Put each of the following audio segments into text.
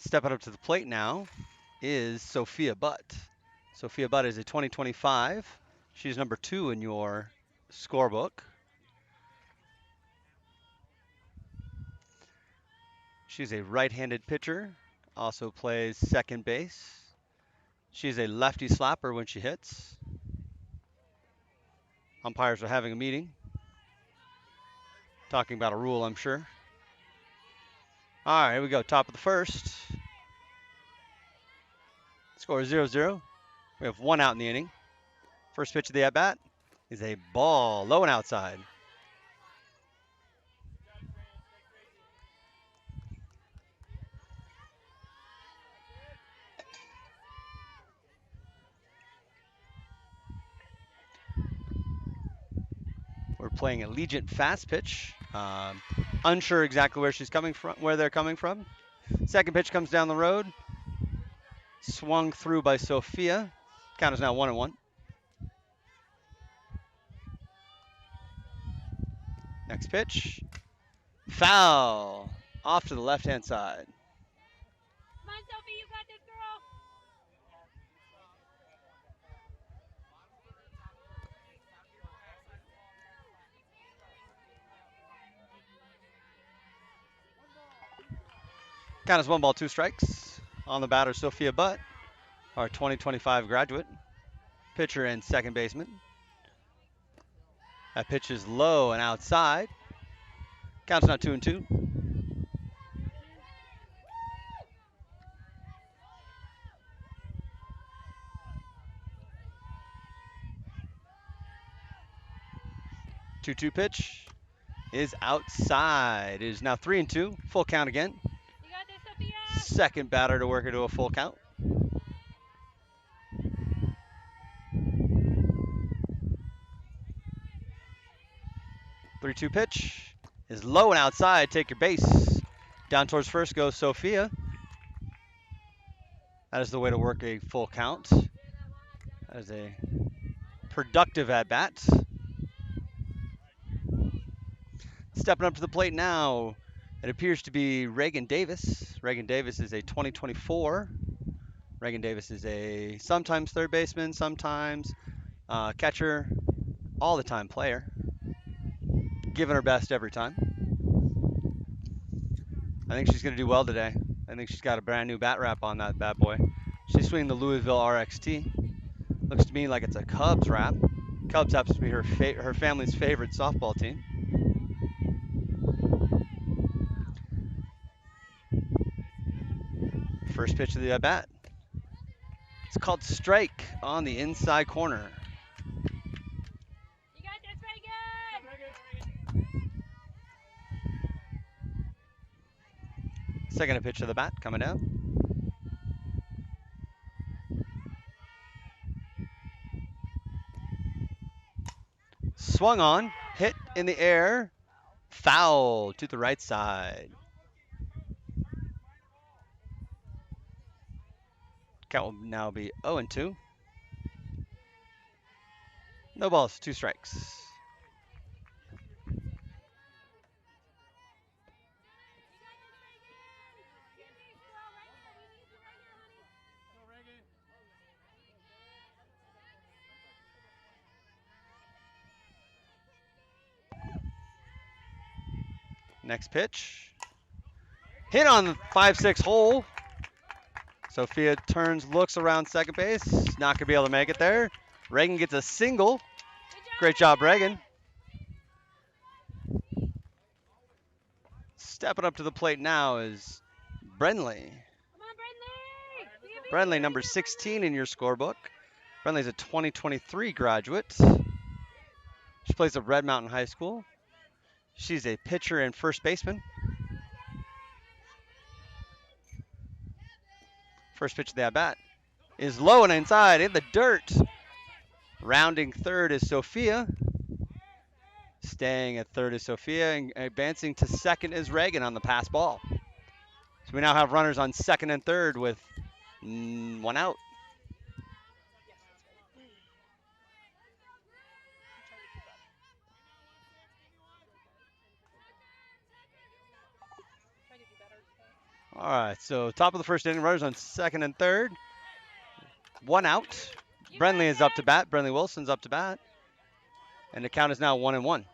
Stepping up to the plate now is Sophia Butt. Sophia Butt is a 2025. She's number 2 in your scorebook. She's a right-handed pitcher, also plays second base. She's a lefty slapper when she hits. Umpires are having a meeting, talking about a rule, I'm sure. All right, here we go. Top of the first. Score is 0-0. We have 1 out in the inning. First pitch of the at-bat is a ball, low and outside. We're playing Allegiant Fastpitch. Unsure exactly where she's coming from, where they're coming from. Second pitch comes down the road. Swung through by Sophia. Count is now 1-1. Next pitch. Foul. Off to the left-hand side. Come on, Sophie, you got this, girl. Count is 1 ball, 2 strikes. On the batter, Sophia Butt, our 2025 graduate, pitcher and second baseman. That pitch is low and outside. Count's now 2-2. Two-two pitch is outside. It is now 3-2. Full count again. You got this, Sophia. Second batter to work into a full count. 3-2 pitch is low and outside. Take your base. Down towards first goes Sophia. That is the way to work a full count. That is a productive at-bat. Stepping up to the plate now, it appears to be Reagan Davis. Reagan Davis is a 2024. Reagan Davis is a sometimes third baseman, sometimes catcher, all the time player. Giving her best every time. I think she's going to do well today. I think she's got a brand new bat wrap on that bad boy. She's swinging the Louisville RXT. Looks to me like it's a Cubs wrap. Cubs happens to be her family's favorite softball team. First pitch of the at bat. It's called strike on the inside corner. You got this, Reagan. Second pitch of the bat coming down. Swung on, hit in the air, foul to the right side. Count will now be 0-2. No balls, 2 strikes. Next pitch. Hit on the 5-6 hole. Sophia turns, looks around second base. Not going to be able to make it there. Reagan gets a single. Great job, Reagan. Stepping up to the plate now is Brenley. Come on, Brenley. Brenley, number 16 in your scorebook. Brenley's a 2023 graduate. She plays at Red Mountain High School. She's a pitcher and first baseman. First pitch of the at-bat is low and inside in the dirt. Rounding third is Sophia. Staying at third is Sophia, and advancing to second is Reagan on the pass ball. So we now have runners on second and third with 1 out. All right, so top of the first inning, runners on second and third. One out. You got Brenly is up to this. bat. Brenly Wilson's up to bat. And the count is now 1-1.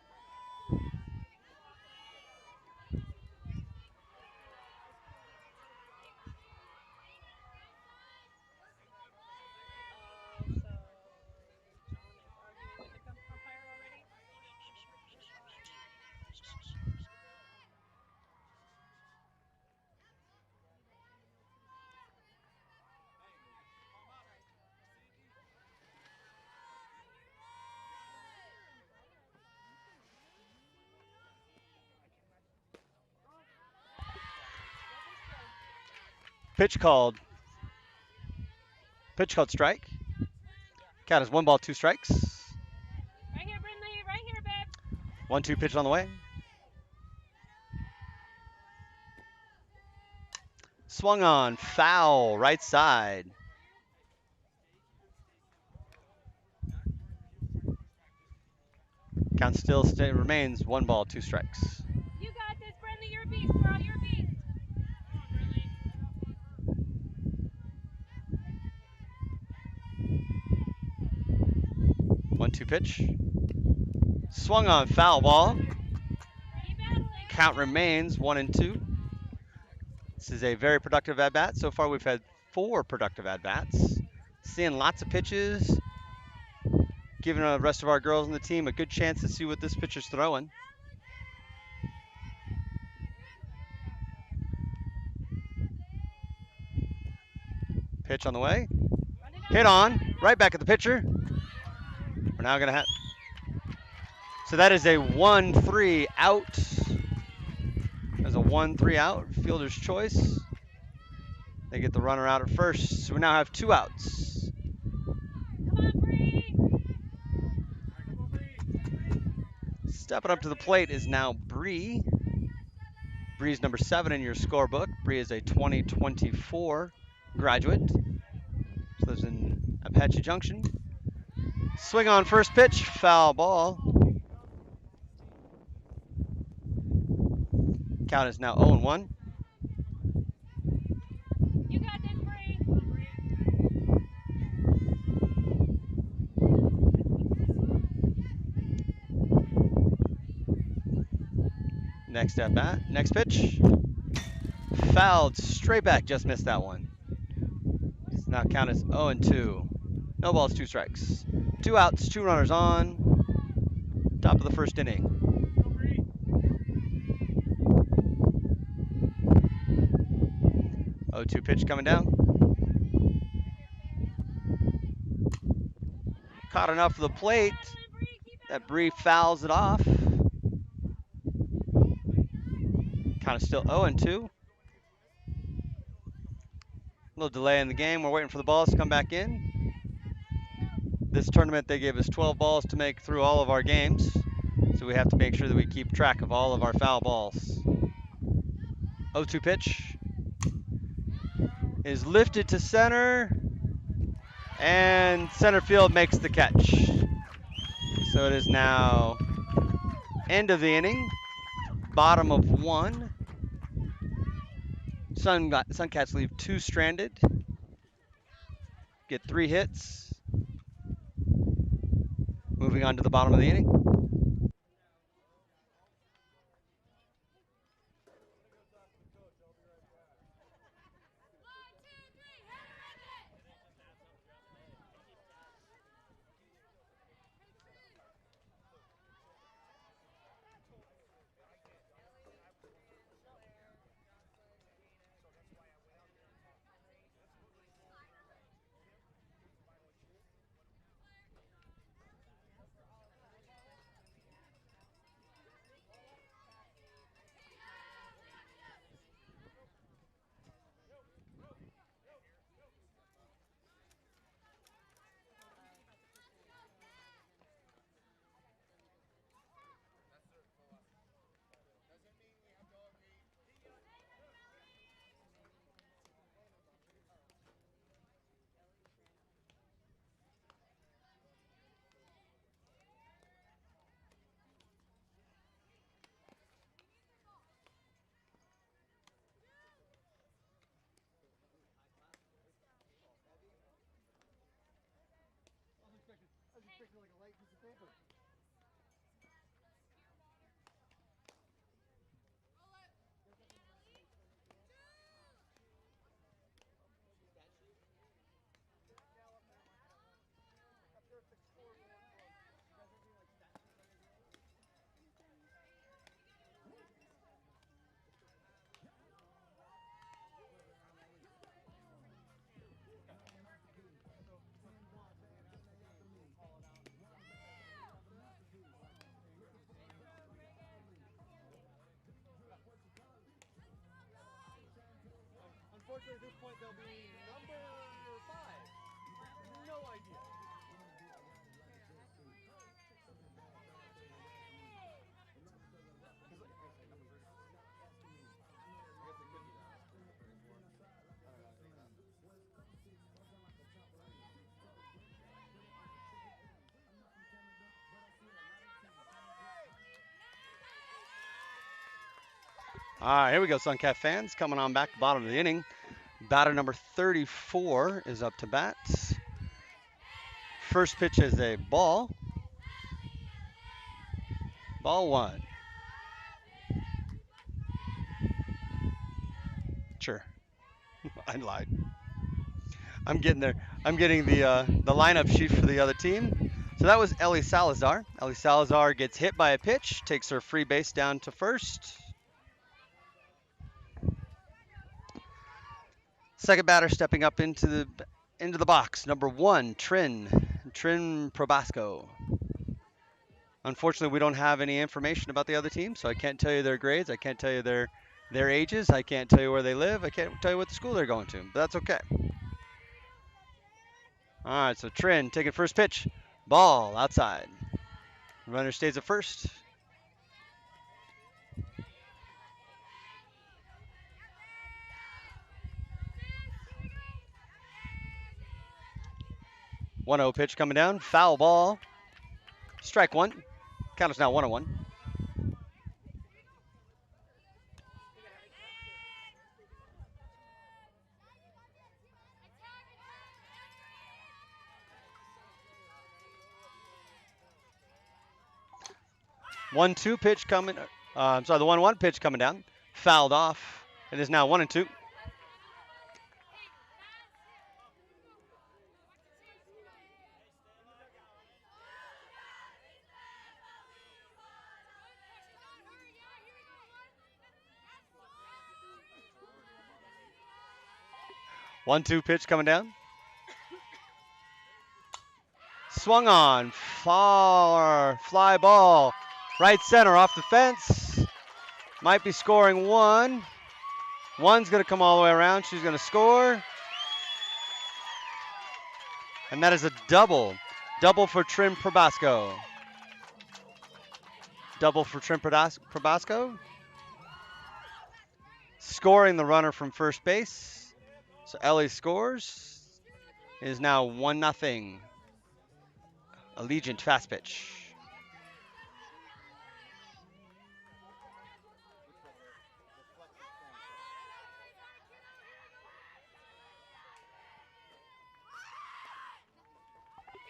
Pitch called. Pitch called strike. Count is 1 ball, 2 strikes. Right here, Brindley. Right here, babe. 1-2 pitch on the way. Swung on, foul, right side. Count still remains 1 ball, 2 strikes. You got this, Brindley. You're a beast, bro. You're a beast. 1-2 pitch. Swung on, foul ball. Keep battling. Count remains 1-2. This is a very productive at bat. So far, we've had 4 productive at bats. Seeing lots of pitches, giving the rest of our girls on the team a good chance to see what this pitcher's throwing. Pitch on the way. Hit on, right back at the pitcher. We're now going to have. So that is a 1-3 out. There's a 1-3 out, fielder's choice. They get the runner out at first. So we now have 2 outs. Come on, Bree. Stepping up to the plate is now Bree. Bree's number 7 in your scorebook. Bree is a 2024 graduate. She lives in Apache Junction. Swing on first pitch, foul ball. Count is now 0-1. You got this, Bree. Next at bat, next pitch. Fouled straight back, just missed that one. Now count is 0-2. No balls, 2 strikes. 2 outs, 2 runners on. Top of the first inning. 0-2 pitch coming down. Caught enough for the plate that Bree fouls it off. Count is still 0-2. A little delay in the game. We're waiting for the balls to come back in. This tournament, they gave us 12 balls to make through all of our games. So we have to make sure that we keep track of all of our foul balls. 0-2 pitch is lifted to center, and center field makes the catch. So it is now end of the inning, bottom of 1. Suncats leave 2 stranded, get 3 hits. Moving on to the bottom of the inning. Unfortunately, at this point, they'll be number 5. No idea. All right, here we go, Suncat fans. Coming on back, bottom of the inning. Batter number 34 is up to bat. First pitch is a ball. Ball 1. Sure, I lied. I'm getting there. I'm getting the lineup sheet for the other team. So that was Ellie Salazar. Ellie Salazar gets hit by a pitch, takes her free base down to first. Second batter stepping up into the box, number 1, Trin Probasco. Unfortunately, we don't have any information about the other team, so I can't tell you their grades. I can't tell you their ages. I can't tell you where they live. I can't tell you what the school they're going to, but that's okay. All right, so Trin taking first pitch. Ball outside. Runner stays at first. One 0 pitch coming down. Foul ball. Strike 1. Count is now 1-1. One 2 pitch coming. I'm sorry, the 1-1 pitch coming down. Fouled off. It is now 1-2. One 2 pitch coming down. Swung on. Far fly ball. Right center off the fence. Might be scoring 1. 1's going to come all the way around. She's going to score. And that is a double. Double for Trin Probasco. Double for Trin Probasco. Scoring the runner from first base. So Ellie scores. It is now 1-0. Allegiant Fastpitch.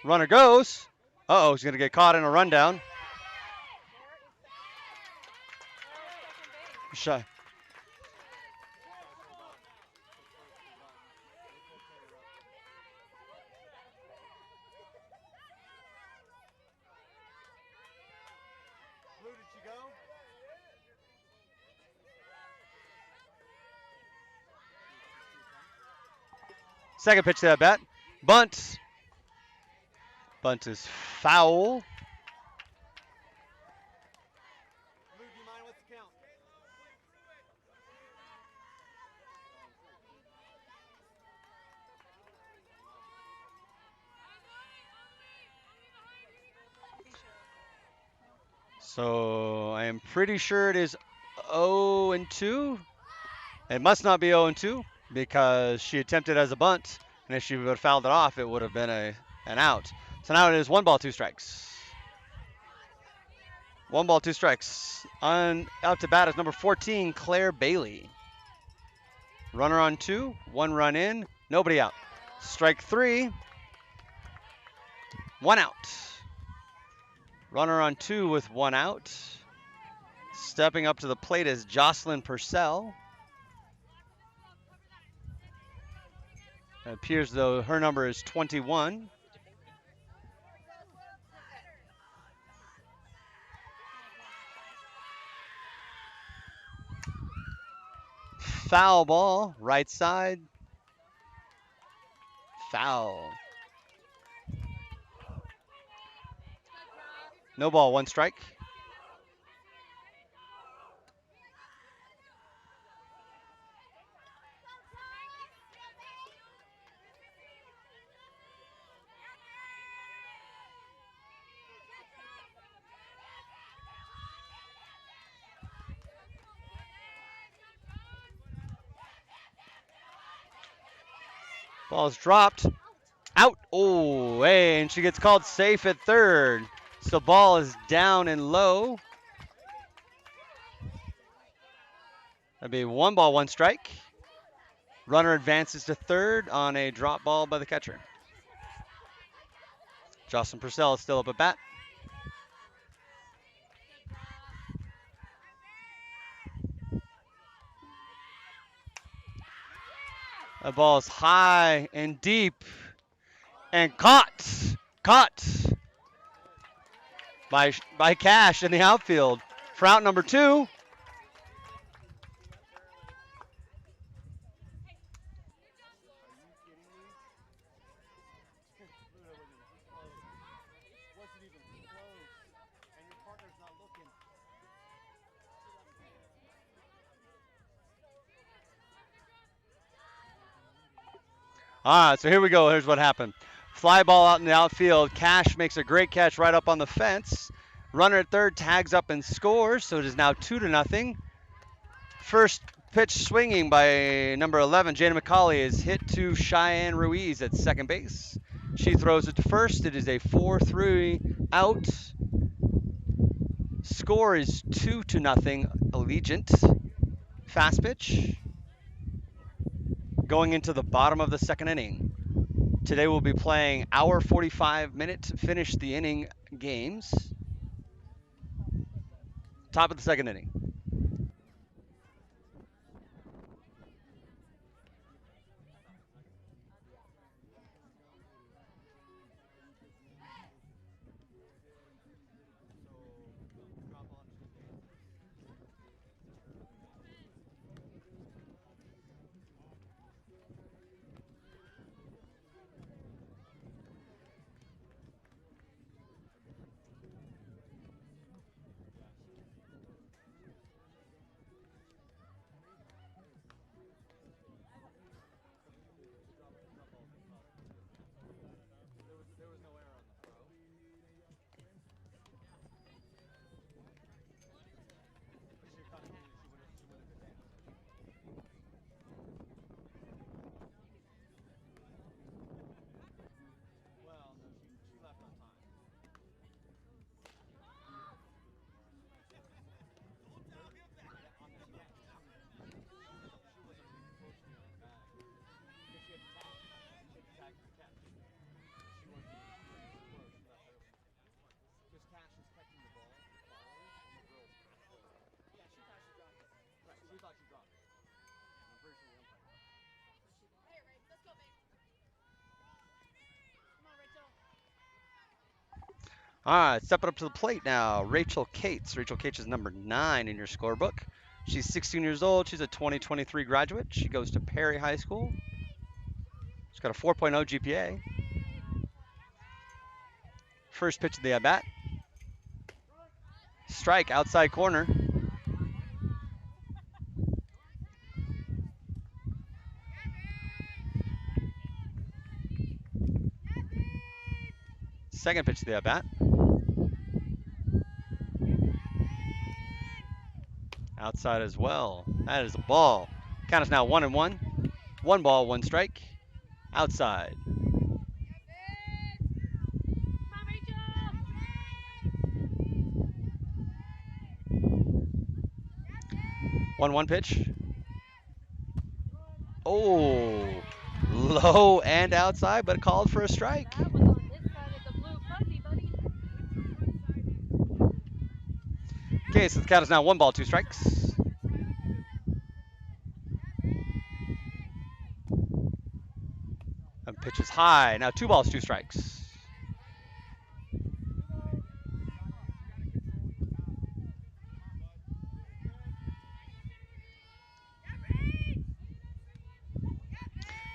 Runner goes. Uh-oh, he's going to get caught in a rundown. Shot. Blue, did she go? Second pitch to that bat. Bunt. Bunt is foul. Blue, do you mind what's the count? So I am pretty sure it is 0-2. It must not be 0-2 because she attempted as a bunt, and if she would have fouled it off, it would have been an out. So now it is 1 ball, 2 strikes. 1 ball, 2 strikes. Out to bat is number 14, Claire Bailey. Runner on 2, 1 run in, nobody out. Strike 3, 1 out. Runner on 2 with 1 out. Stepping up to the plate is Jocelyn Purcell. It appears though her number is 21. Foul ball, right side. Foul. No ball, 1 strike. Ball's dropped. Out. Oh, hey, and she gets called safe at third. So ball is down and low. That'd be 1 ball, 1 strike. Runner advances to third on a drop ball by the catcher. Jocelyn Purcell is still up at bat. The ball is high and deep and caught by Cash in the outfield. For out number 2. All right, so here we go. Here's what happened. Fly ball out in the outfield. Cash makes a great catch right up on the fence. Runner at third tags up and scores, so it is now 2-0. First pitch swinging by number 11, Jada McCauley, is hit to Cheyenne Ruiz at second base. She throws it to first. It is a 4-3 out. Score is 2-0 Allegiant. Fast pitch. Going into the bottom of the second inning. Today we'll be playing our 45-minute finish the inning games. Top of the second inning. All right, stepping up to the plate now, Rachel Cates. Rachel Cates is number 9 in your scorebook. She's 16 years old. She's a 2023 graduate. She goes to Perry High School. She's got a 4.0 GPA. First pitch of the at-bat. Strike, outside corner. Second pitch of the at-bat. Outside as well. That is a ball. Count is now 1-1. 1 ball, 1 strike. Outside. Come on, Rachel. 1-1 pitch. Oh, low and outside, but called for a strike. That was on this side of the blue fuzzy, buddy. Okay, so the count is now 1 ball, 2 strikes. And pitch is high. Now 2 balls, 2 strikes.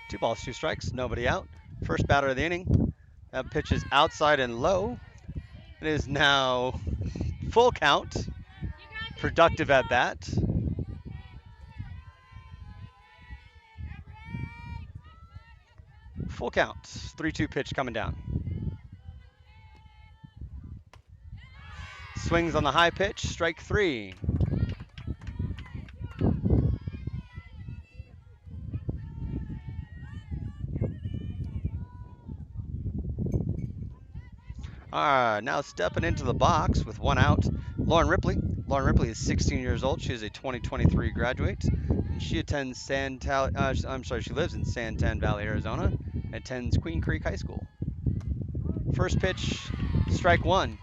Two balls, 2 strikes. Nobody out. First batter of the inning. That pitch is outside and low. It is now full count. Productive at bat. Full count. 3-2 pitch coming down. Swings on the high pitch. Strike 3. Now stepping into the box with 1 out, Lauren Ripley. Lauren Ripley is 16 years old. She is a 2023 graduate. And she attends she lives in Santan Valley, Arizona, and attends Queen Creek High School. First pitch, strike 1.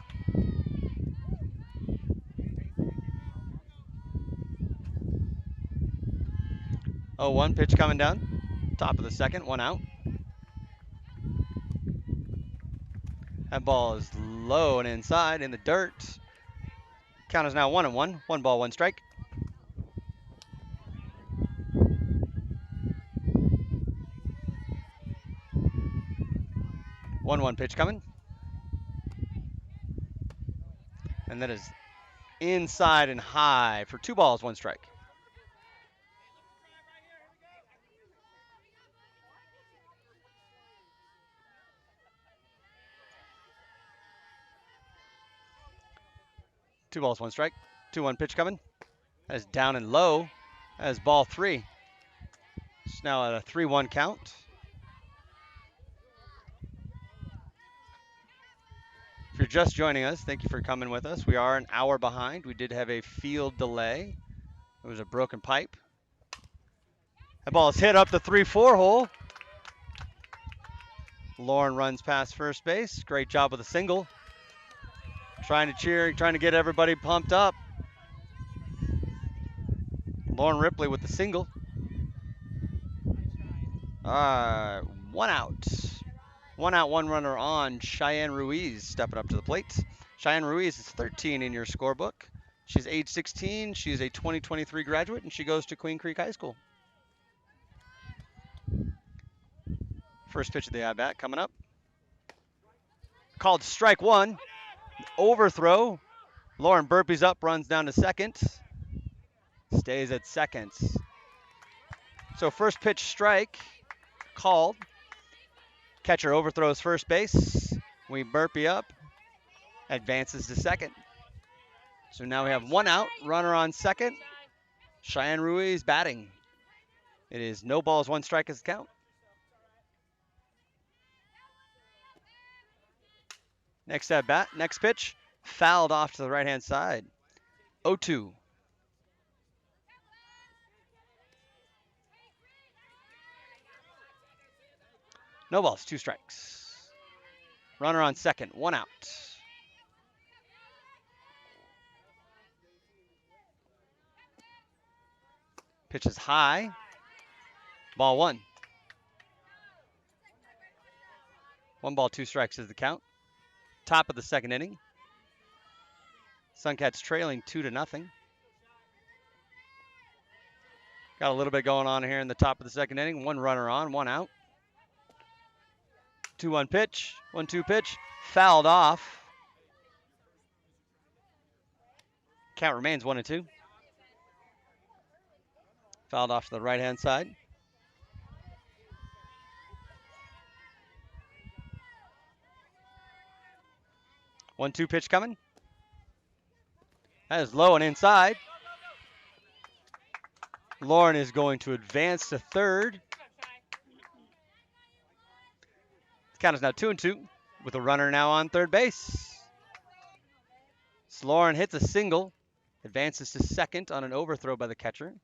0-1 pitch coming down. Top of the second, 1 out. That ball is low and inside in the dirt. Count is now 1-1. 1 ball, 1 strike. One pitch coming. And that is inside and high for 2 balls, 1 strike. Two balls, 1 strike. 2-1 pitch coming. That is down and low. That is ball 3. It's now at a 3-1 count. If you're just joining us, thank you for coming with us. We are an hour behind. We did have a field delay. It was a broken pipe. That ball is hit up the 3-4 hole. Lauren runs past first base. Great job with a single. Trying to cheer, trying to get everybody pumped up. Lauren Ripley with the single. 1 out. 1 out, 1 runner on. Cheyenne Ruiz stepping up to the plate. Cheyenne Ruiz is 13 in your scorebook. She's age 16. She's a 2023 graduate, and she goes to Queen Creek High School. First pitch of the at-bat coming up. Called strike 1. Overthrow. Lauren burpees up, runs down to second. Stays at second. So first pitch strike called. Catcher overthrows first base. We burpee up. Advances to second. So now we have 1 out, runner on second. Cheyenne Ruiz batting. It is no balls, 1 strike as the count. Next at bat, next pitch, fouled off to the right-hand side. 0-2. No balls, 2 strikes. Runner on second, 1 out. Pitch is high. Ball 1. 1 ball, 2 strikes is the count. Top of the second inning. Suncats trailing 2-0. Got a little bit going on here in the top of the second inning. 1 runner on, 1 out. 2-1 pitch, 1-2 pitch, fouled off. Count remains 1-2. Fouled off to the right-hand side. One-two pitch coming. That is low and inside. Lauren is going to advance to third. The count is now 2-2 with a runner now on third base. So Lauren hits a single, advances to second on an overthrow by the catcher,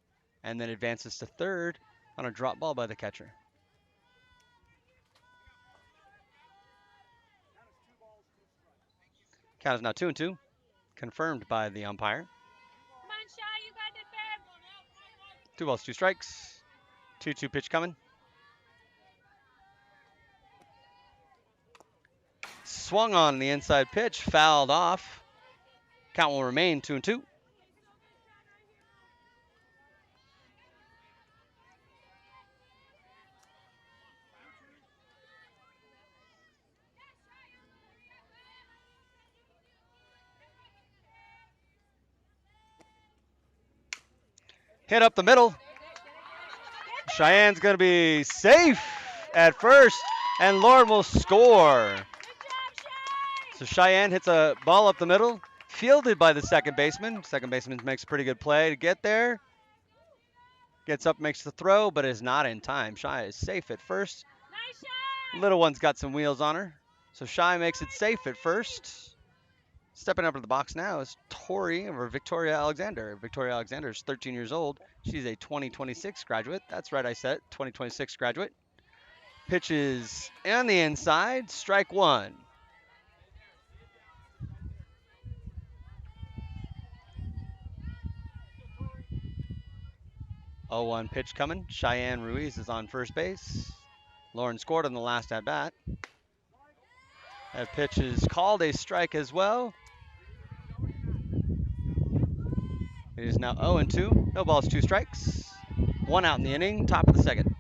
and then advances to third on a drop ball by the catcher. Count is now 2-2, confirmed by the umpire. 2 balls, 2 strikes. 2-2 pitch coming. Swung on the inside pitch, fouled off. Count will remain 2-2. Hit up the middle. Cheyenne's going to be safe at first, and Lauren will score. So Cheyenne hits a ball up the middle, fielded by the second baseman. Second baseman makes a pretty good play to get there. Gets up, makes the throw, but is not in time. Shy is safe at first. Little one's got some wheels on her. So Shy makes it safe at first. Stepping up to the box now is Tori, or Victoria Alexander. Victoria Alexander is 13 years old. She's a 2026 graduate. That's right, I said 2026 graduate. Pitches on the inside, strike one. Oh, 1 pitch coming. Cheyenne Ruiz is on first base. Lauren scored on the last at bat. That pitch is called a strike as well. It is now 0-2. No balls, 2 strikes. 1 out in the inning, top of the second.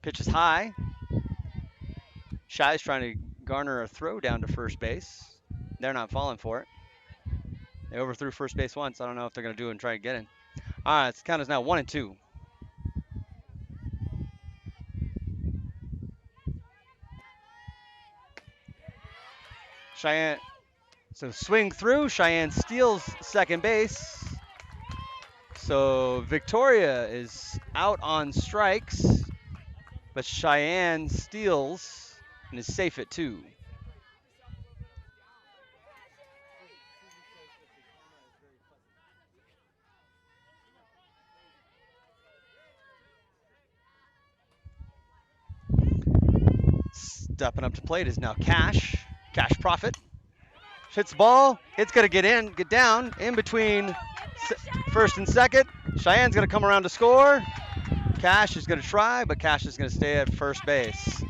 Pitch is high. Shy's trying to garner a throw down to first base. They're not falling for it. They overthrew first base once. I don't know if they're going to do it and try to get in. All right, the count is now 1-2. Cheyenne, so swing through. Cheyenne steals second base. So Victoria is out on strikes, but Cheyenne steals and is safe at 2. Stepping up to plate is now Cash. Cash Profit. Hits the ball. It's going to get down in between first and second. Cheyenne's going to come around to score. Cash is going to try, but Cash is going to stay at first base.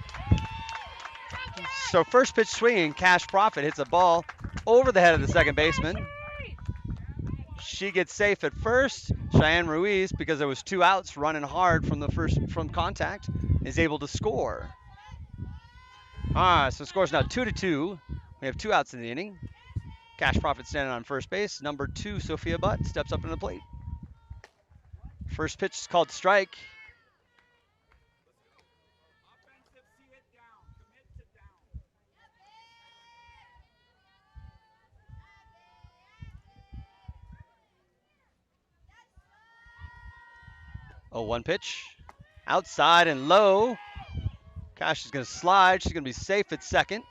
So first pitch swinging, Cash Profit hits a ball over the head of the second baseman. She gets safe at first. Cheyenne Ruiz, because there was 2 outs running hard from contact, is able to score. All right, so the score's now 2-2. We have 2 outs in the inning. Cash Profit standing on first base. Number 2, Sophia Butt, steps up to the plate. First pitch is called strike. Oh, 1 pitch. Outside and low. Cash is going to slide. She's going to be safe at second.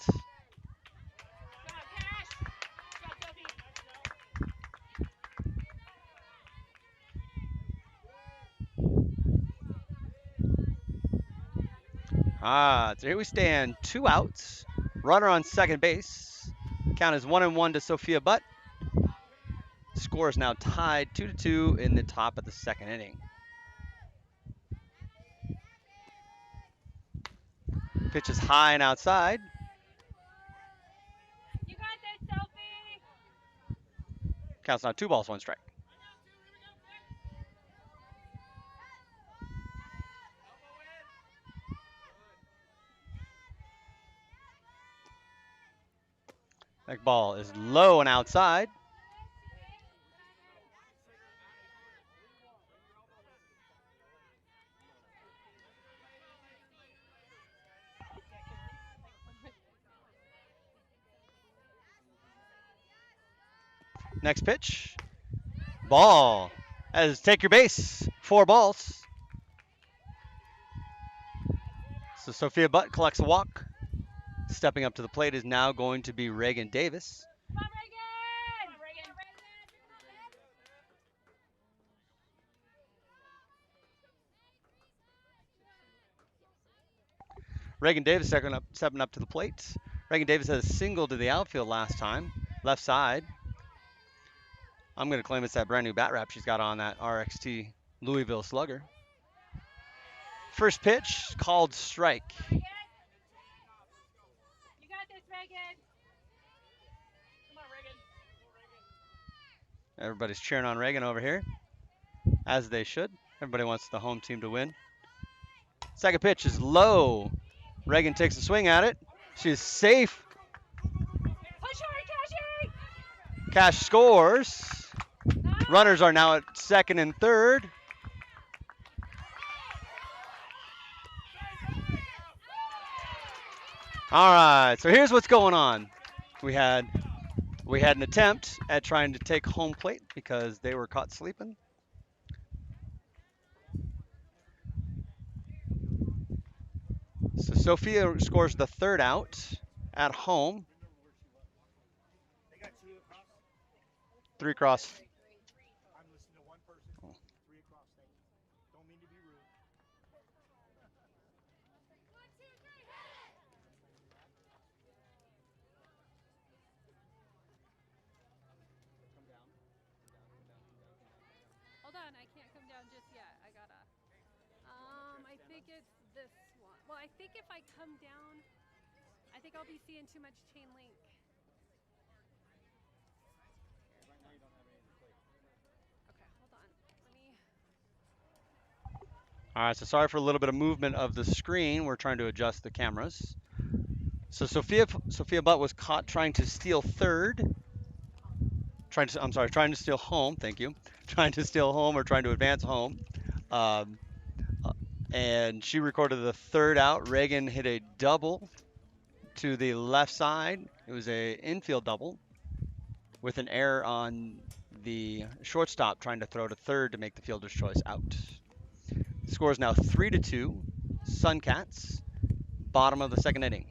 So here we stand. 2 outs. Runner on second base. Count is 1-1 to Sophia Butt. Score is now tied 2-2 in the top of the second inning. Pitch is high and outside. You got this, Sophie. Counts now 2 balls, 1 strike. That ball is low and outside. Next pitch. Ball. As take your base. 4 balls. So Sophia Butt collects a walk. Stepping up to the plate is now going to be Reagan Davis. Come on, Reagan. Reagan Davis stepping up to the plate. Reagan Davis had a single to the outfield last time. left side. I'm going to claim it's that brand new bat wrap she's got on, that RXT Louisville Slugger. First pitch called strike. Reagan. You got this, Reagan. Come on, Reagan. Everybody's cheering on Reagan over here, as they should. Everybody wants the home team to win. Second pitch is low. Reagan takes a swing at it. She is safe. Push hard, Cashy. Cash scores. Runners are now at second and third. All right, so here's what's going on. We had an attempt at trying to take home plate because they were caught sleeping. So Sophia scores the third out at home. 3 across. I'm listening to one person. 3 across. Don't mean to be rude. Hold on, I can't come down just yet. I gotta. I think it's this one. Well, I think if I come down, I think I'll be seeing too much chain link. Okay, hold on. Let me. All right, so sorry for a little bit of movement of the screen. We're trying to adjust the cameras. So Sophia Butt was caught trying to steal third. Trying to steal home. Thank you. Trying to steal home or trying to advance home. And she recorded the third out. Reagan hit a double to the left side. It was a infield double with an error on the shortstop trying to throw to third to make the fielder's choice out. The score is now 3-2. Suncats, bottom of the second inning.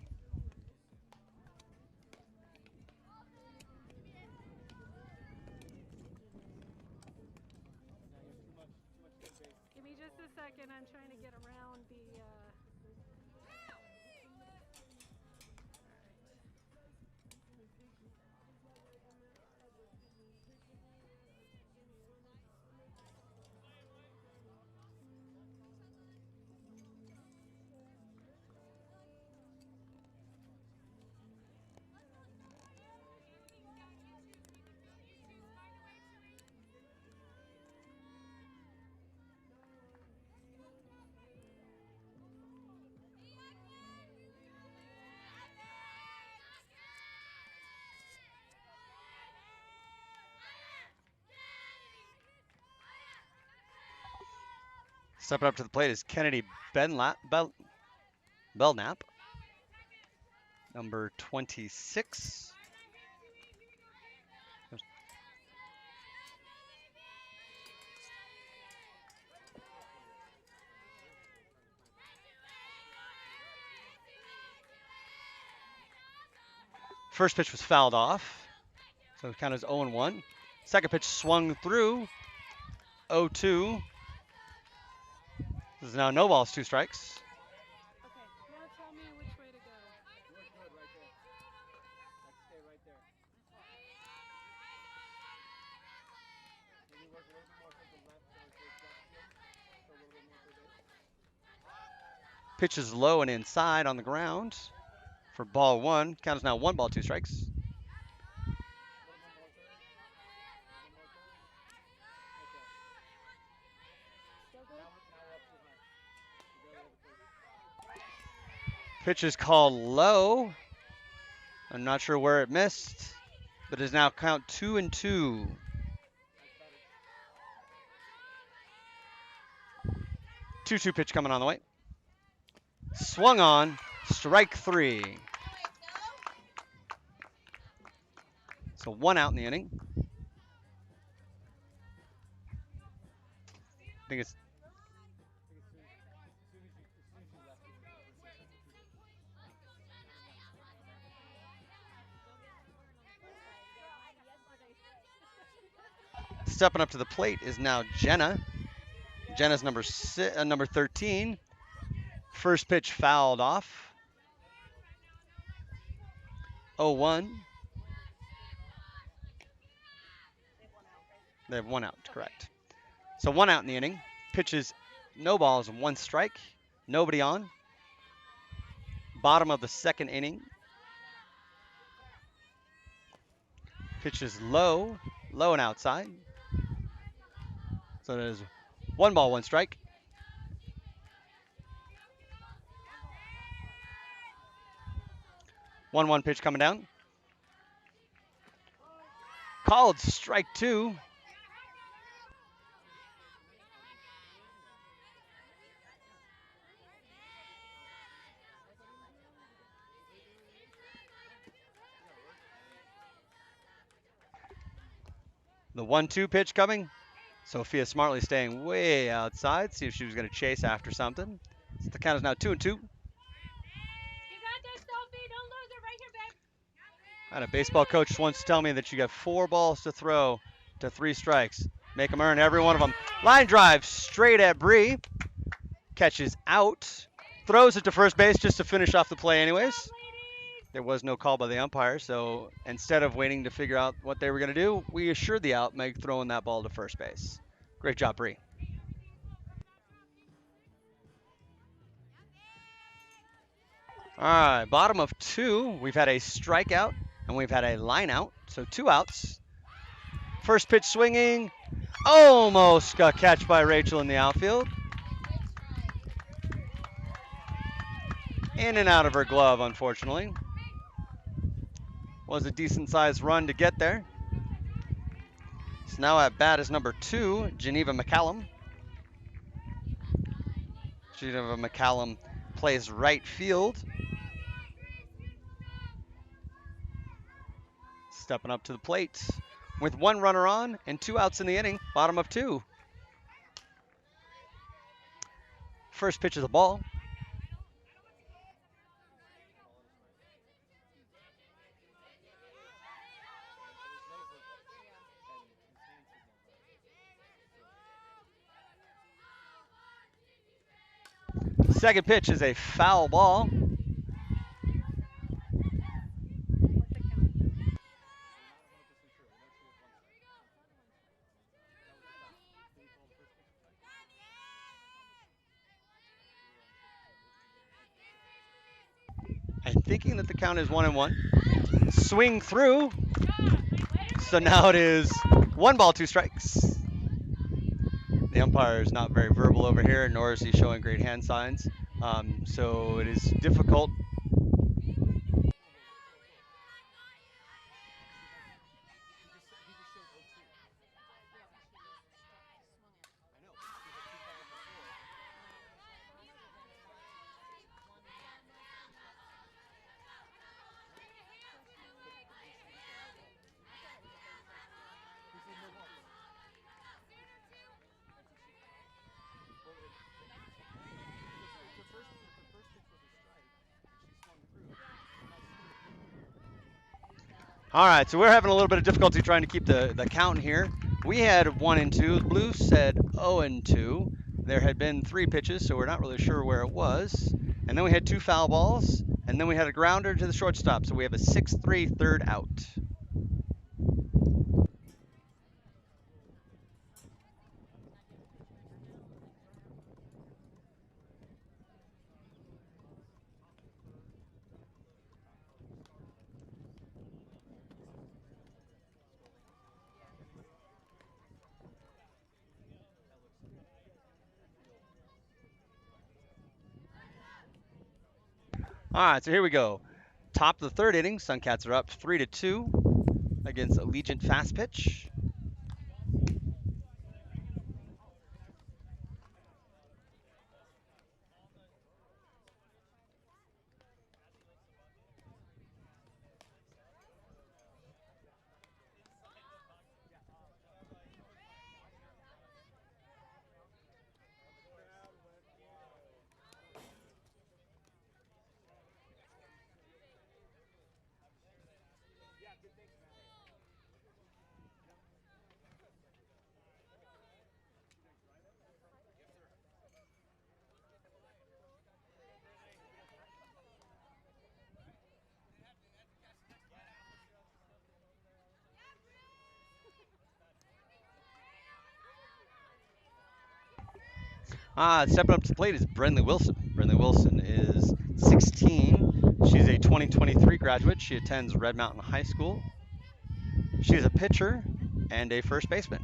Give me just a second. I'm trying to get around the. Stepping up to the plate is Kennedy Belknap, number 26. First pitch was fouled off, so it counted as 0-1. Second pitch swung through, 0-2. This is now no balls, 2 strikes. Okay, now tell me which way to go. You're good right there. Like stay right there. Maybe work a little bit more to the left or to the left field. So a little bit more to the Pitch is low and inside on the ground for ball 1. Count is now 1 ball, 2 strikes. Pitch is called low. I'm not sure where it missed, but it is now count 2-2. 2-2 pitch coming on the way. Swung on, strike 3. So 1 out in the inning. I think it's stepping up to the plate is now Jenna. Jenna's number 13. First pitch fouled off. 0-1. They have 1 out, correct. So 1 out in the inning. Pitches no balls, 1 strike. Nobody on. Bottom of the 2nd inning. Pitches low, low and outside. So there's 1 ball, 1 strike. One pitch coming down. Called strike 2. The 1-2 pitch coming. Sophia smartly staying way outside. See if she was going to chase after something. So the count is now 2-2. You got this, Sophie. Don't lose it right here, babe. I had a baseball coach once tell me that you got 4 balls to throw to 3 strikes. Make them earn every one of them. Line drive straight at Bree. Catches out. Throws it to first base just to finish off the play anyways. There was no call by the umpire, so instead of waiting to figure out what they were going to do, we assured the out by throwing that ball to first base. Great job, Bree. All right, bottom of 2. We've had a strikeout and we've had a line out, so 2 outs. First pitch swinging. Almost got catch by Rachel in the outfield. In and out of her glove, unfortunately. Was a decent sized run to get there. So now at bat is number 2, Geneva McCallum. Geneva McCallum plays right field. Stepping up to the plate with 1 runner on and 2 outs in the inning, bottom of 2. First pitch is a ball. Second pitch is a foul ball. I'm thinking that the count is 1-1. Swing through. So now it is 1 ball, 2 strikes. The umpire is not very verbal over here, nor is he showing great hand signs. So it is difficult. All right, so we're having a little bit of difficulty trying to keep the count here. We had 1 and 2. Blue said 0 and 2. There had been 3 pitches, so we're not really sure where it was. And then we had 2 foul balls, and then we had a grounder to the shortstop. So we have a 6-3 third out. All right, so here we go. Top of the 3rd inning, Suncats are up 3-2 against Allegiant Fastpitch. Stepping up to the plate is Brenley Wilson. Brenley Wilson is 16. She's a 2023 graduate. She attends Red Mountain High School. She is a pitcher and a first baseman.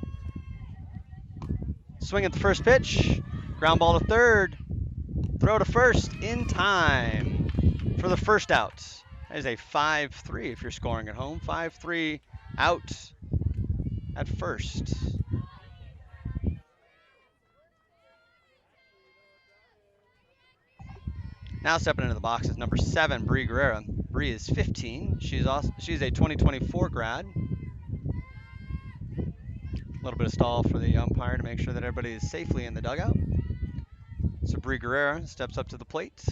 Swing at the first pitch. Ground ball to third. Throw to first in time for the first out. That is a 5-3 if you're scoring at home. 5-3 out at first. Now stepping into the box is number 7, Bree Guerrera. Bree is 15. She's a 2024 grad. A little bit of stall for the umpire to make sure that everybody is safely in the dugout. So Bree Guerrera steps up to the plate.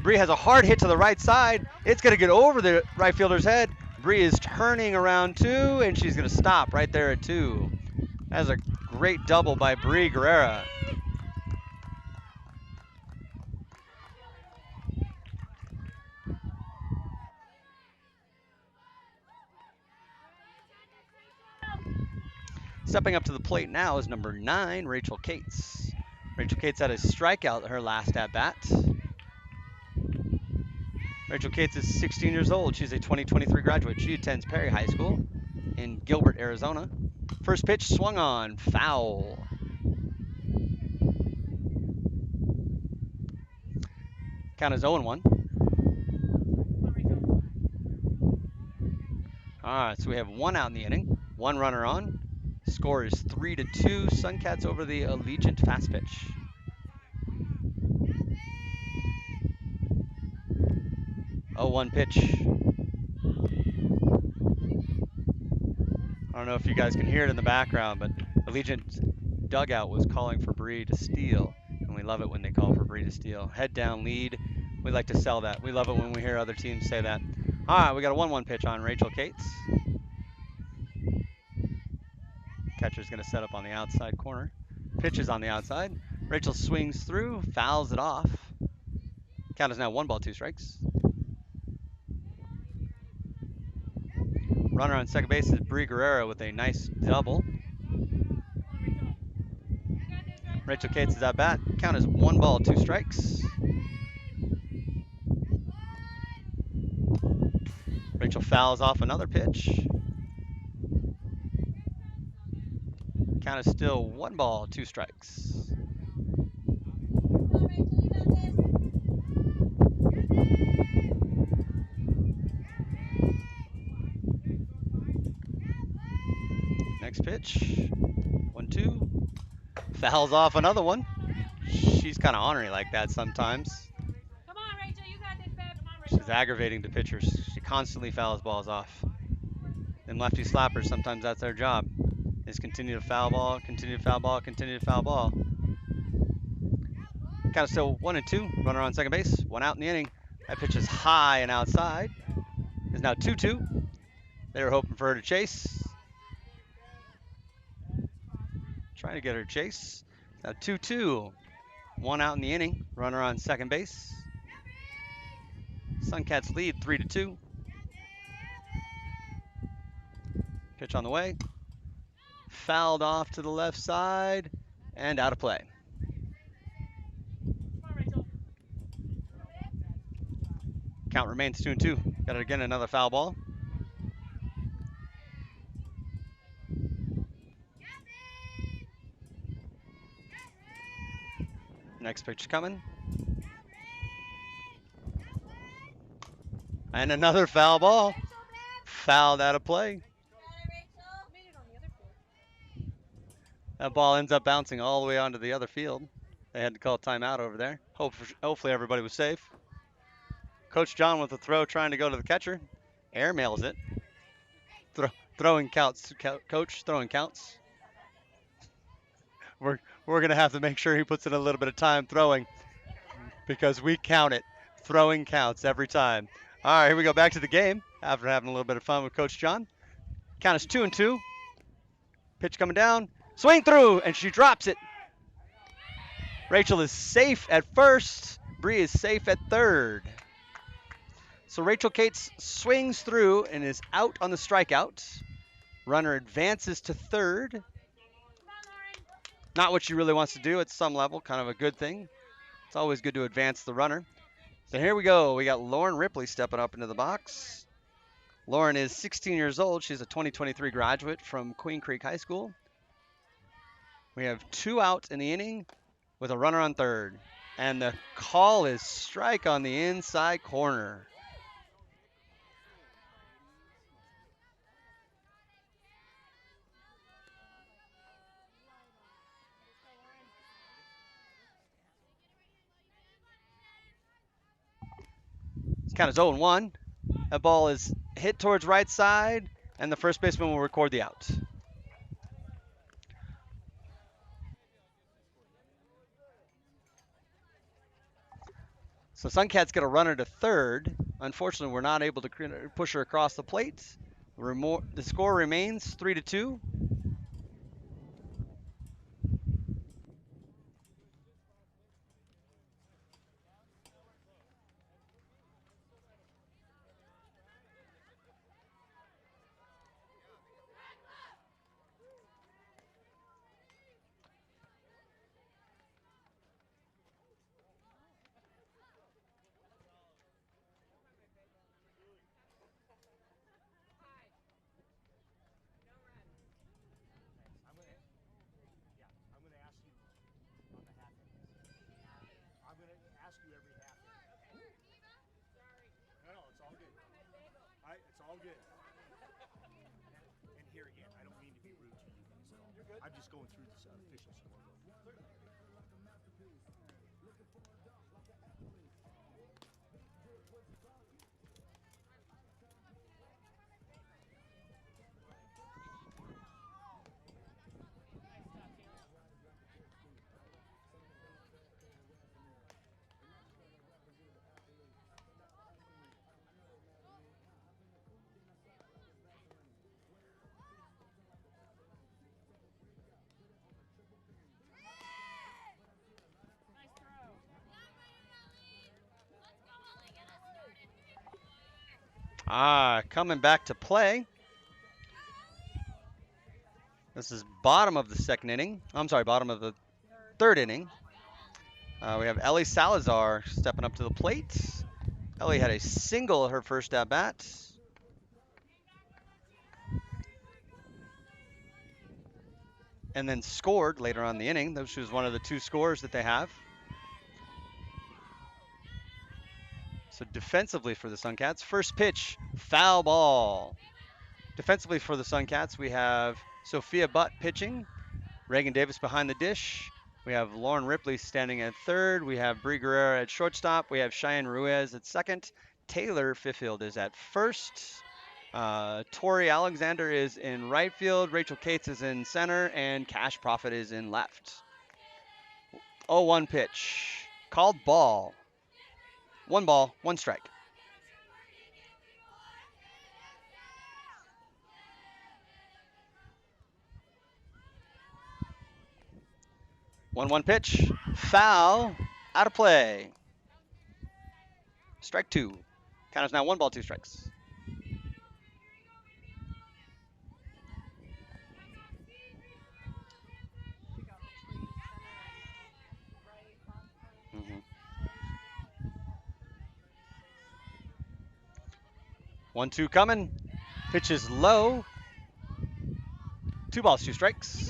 Bree has a hard hit to the right side. It's going to get over the right fielder's head. Bree is turning around 2, and she's going to stop right there at 2. That is a great double by Bree Guerrera. Stepping up to the plate now is number 9, Rachel Cates. Rachel Cates had a strikeout her last at bat. Rachel Cates is 16 years old. She's a 2023 graduate. She attends Perry High School in Gilbert, Arizona. First pitch swung on, foul. Count is 0-1. All right, so we have 1 out in the inning, 1 runner on. Score is 3-2. Suncats over the Allegiant Fastpitch. 0-1 pitch. I don't know if you guys can hear it in the background, but Allegiant's dugout was calling for Bree to steal, and we love it when they call for Bree to steal. Head down lead. We like to sell that. We love it when we hear other teams say that. All right, we got a 1-1 pitch on Rachel Cates. Catcher's going to set up on the outside corner. Pitch is on the outside. Rachel swings through, fouls it off. Count is now 1 ball, 2 strikes. Runner on second base is Bree Guerrera with a nice double. Rachel Cates is at bat. Count is 1 ball, 2 strikes. Rachel fouls off another pitch. Count is still 1 ball, 2 strikes. Next pitch. 1-2. Fouls off another one. She's kind of ornery like that sometimes. Come on, Rachel, you got this, babe. Come on, Rachel. She's aggravating to pitchers. She constantly fouls balls off. And lefty slappers, sometimes that's their job. Is continue to foul ball, continue to foul ball, continue to foul ball. Kind of still 1-2. Runner on second base. 1 out in the inning. That pitch is high and outside. It's now 2-2. They were hoping for her to chase. Trying to get her to chase. Now 2-2. 1 out in the inning. Runner on second base. Suncats lead 3-2. Pitch on the way. Fouled off to the left side and out of play. Count remains 2-2. Got it again, another foul ball. Next pitch coming. And another foul ball. Fouled out of play. That ball ends up bouncing all the way onto the other field. They had to call timeout over there. Hopefully everybody was safe. Coach John with the throw trying to go to the catcher. Air mails it. Throwing counts, coach, throwing counts. We're going to have to make sure he puts in a little bit of time throwing because we count it. Throwing counts every time. All right, here we go back to the game after having a little bit of fun with Coach John. Count is 2-2. Pitch coming down. Swing through, and she drops it. Rachel is safe at first. Bree is safe at third. So Rachel Cates swings through and is out on the strikeout. Runner advances to third. Not what she really wants to do at some level, kind of a good thing. It's always good to advance the runner. So here we go. We got Lauren Ripley stepping up into the box. Lauren is 16 years old. She's a 2023 graduate from Queen Creek High School. We have 2 out in the inning with a runner on third. And the call is strike on the inside corner. It's kind of 0-1. That ball is hit towards right side, and the first baseman will record the out. So Suncats get a runner to third. Unfortunately, we're not able to push her across the plate. The score remains 3-2. All good. And here again, I don't mean to be rude to you guys at all. I'm just going through this official scorebook. Coming back to play. This is bottom of the second inning. I'm sorry, bottom of the third inning. We have Ellie Salazar stepping up to the plate. Ellie had a single at her first at bat. And then scored later on in the inning. She was one of the 2 scores that they have. So defensively for the Suncats, first pitch, foul ball. Defensively for the Suncats, we have Sophia Butt pitching, Reagan Davis behind the dish. We have Lauren Ripley standing at third. We have Bree Guerrera at shortstop. We have Cheyenne Ruiz at second. Taylor Fiffield is at first. Tori Alexander is in right field. Rachel Cates is in center. And Cash Profit is in left. 0-1 pitch. Called ball. 1 ball, 1 strike. One pitch, foul, out of play. Strike 2. Count is now 1 ball, 2 strikes. Mm-hmm. 1-2 coming. Pitch is low. 2 balls, 2 strikes.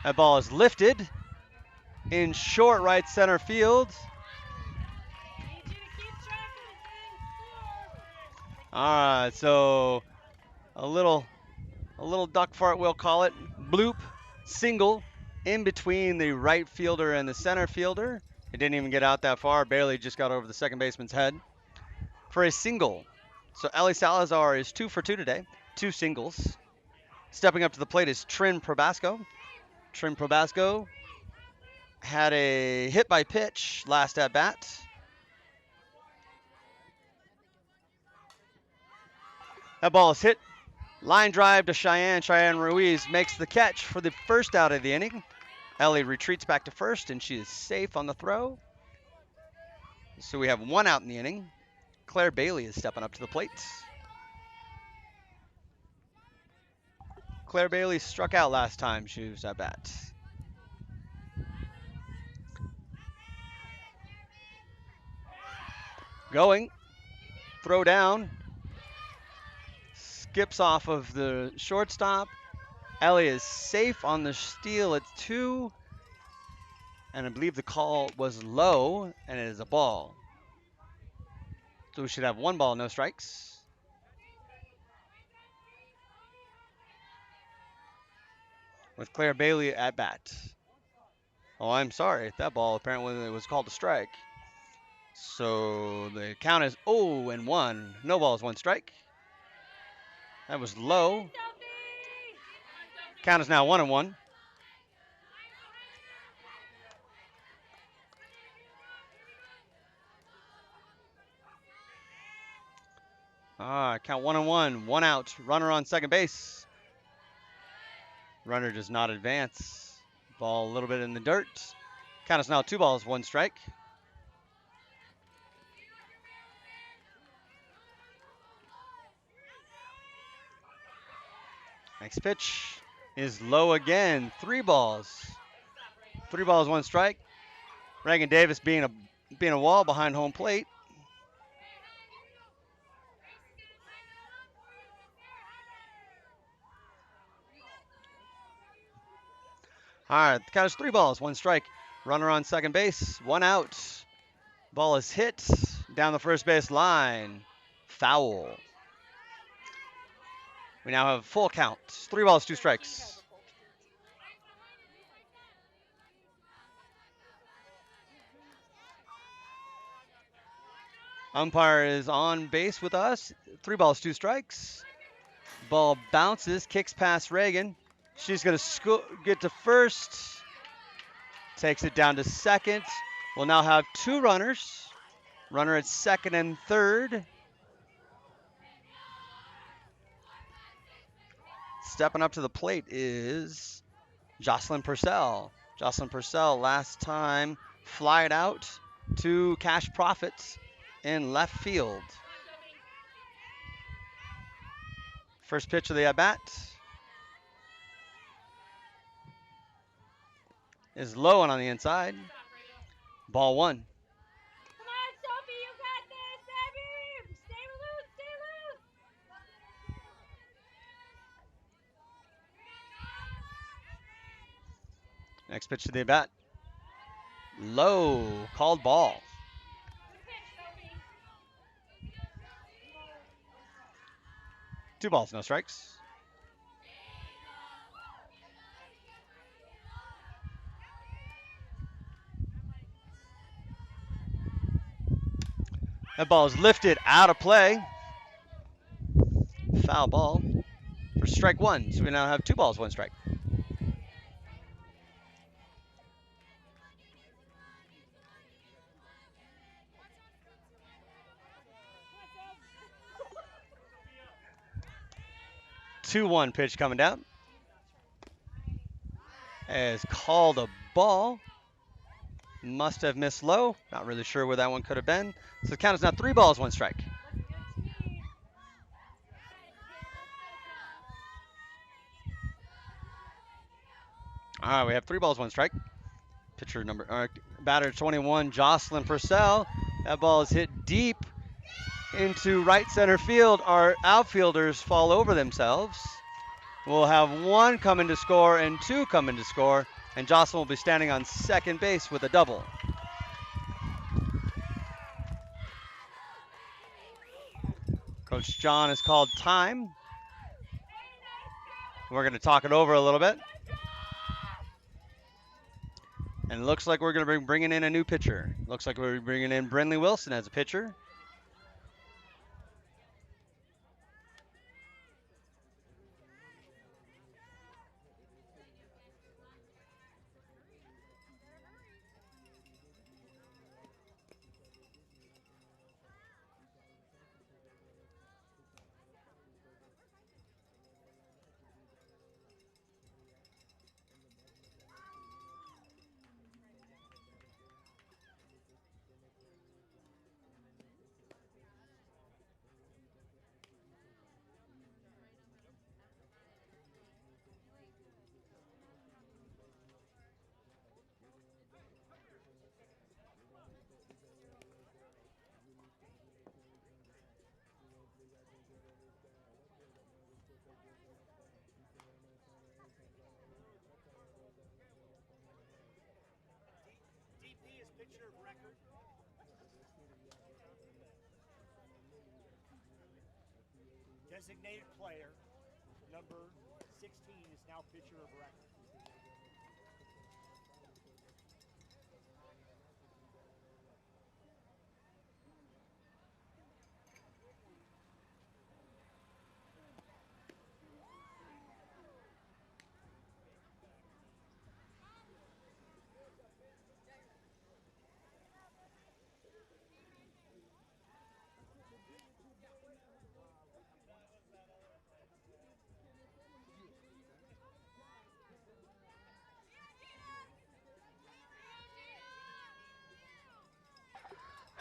That ball is lifted in short right center field. All right, so a little duck fart, we'll call it. Bloop, single in between the right fielder and the center fielder. It didn't even get out that far, barely just got over the second baseman's head for a single. So Ellie Salazar is 2 for 2 today, 2 singles. Stepping up to the plate is Trin Probasco. Trin Probasco had a hit by pitch last at bat. That ball is hit. Line drive to Cheyenne. Cheyenne Ruiz makes the catch for the first out of the inning. Ellie retreats back to first, and she is safe on the throw. So we have 1 out in the inning. Claire Bailey is stepping up to the plate. Claire Bailey struck out last time she was at bat. Going. Throw down. Skips off of the shortstop. Ellie is safe on the steal at 2. And I believe the call was low, and it is a ball. So we should have 1 ball, no strikes. With Claire Bailey at bat. Oh, I'm sorry. That ball apparently was called a strike. So the count is 0-1. No balls, 1 strike. That was low. Count is now 1-1. Count 1-1. 1 out. Runner on second base. Runner does not advance. Ball a little bit in the dirt. Count is now 2 balls, 1 strike. Next pitch is low again. 3 balls. 3 balls, 1 strike. Reagan Davis being a wall behind home plate. All right, the count is 3 balls, 1 strike. Runner on second base, 1 out. Ball is hit down the first base line. Foul. We now have full count. 3 balls, 2 strikes. Umpire is on base with us. 3 balls, 2 strikes. Ball bounces, kicks past Reagan. She's going to get to first. Takes it down to second. We'll now have 2 runners. Runner at second and third. Stepping up to the plate is Jocelyn Purcell. Jocelyn Purcell last time flied out to cash profits in left field. First pitch of the at-bat is low and on the inside. Ball 1. Come on, Sophie, you got this, baby! Stay loose, stay loose! Next pitch to the at-bat. Low, called ball. 2 balls, no strikes. That ball is lifted out of play. Foul ball for strike 1. So we now have 2 balls, 1 strike. Two-one pitch coming down. As called a ball. Must have missed low. Not really sure where that one could have been. So the count is now 3 balls, 1 strike. All right, we have 3 balls, 1 strike. Batter 21, Jocelyn Purcell. That ball is hit deep into right center field. Our outfielders fall over themselves. We'll have 1 coming to score and 2 coming to score, and Jocelyn will be standing on second base with a double. Coach John has called time. We're going to talk it over a little bit. And it looks like we're going to be bringing in a new pitcher. Looks like we're bringing in Brinley Wilson as a pitcher. pitcher of record. Designated player, number 16, is now pitcher of record.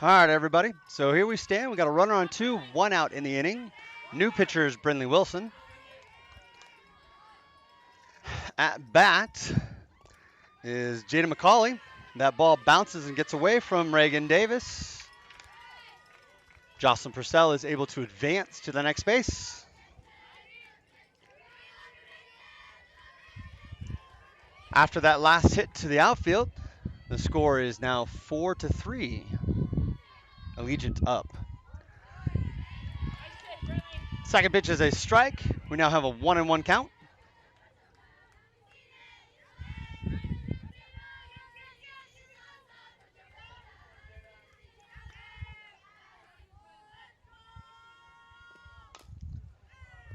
All right, everybody. So here we stand. We got a runner on two, one out in the inning. New pitcher is Brindley Wilson. At bat is Jada McCauley. That ball bounces and gets away from Reagan Davis. Jocelyn Purcell is able to advance to the next base. After that last hit to the outfield, the score is now 4-3. Allegiant up. Second pitch is a strike. We now have a 1-1 count.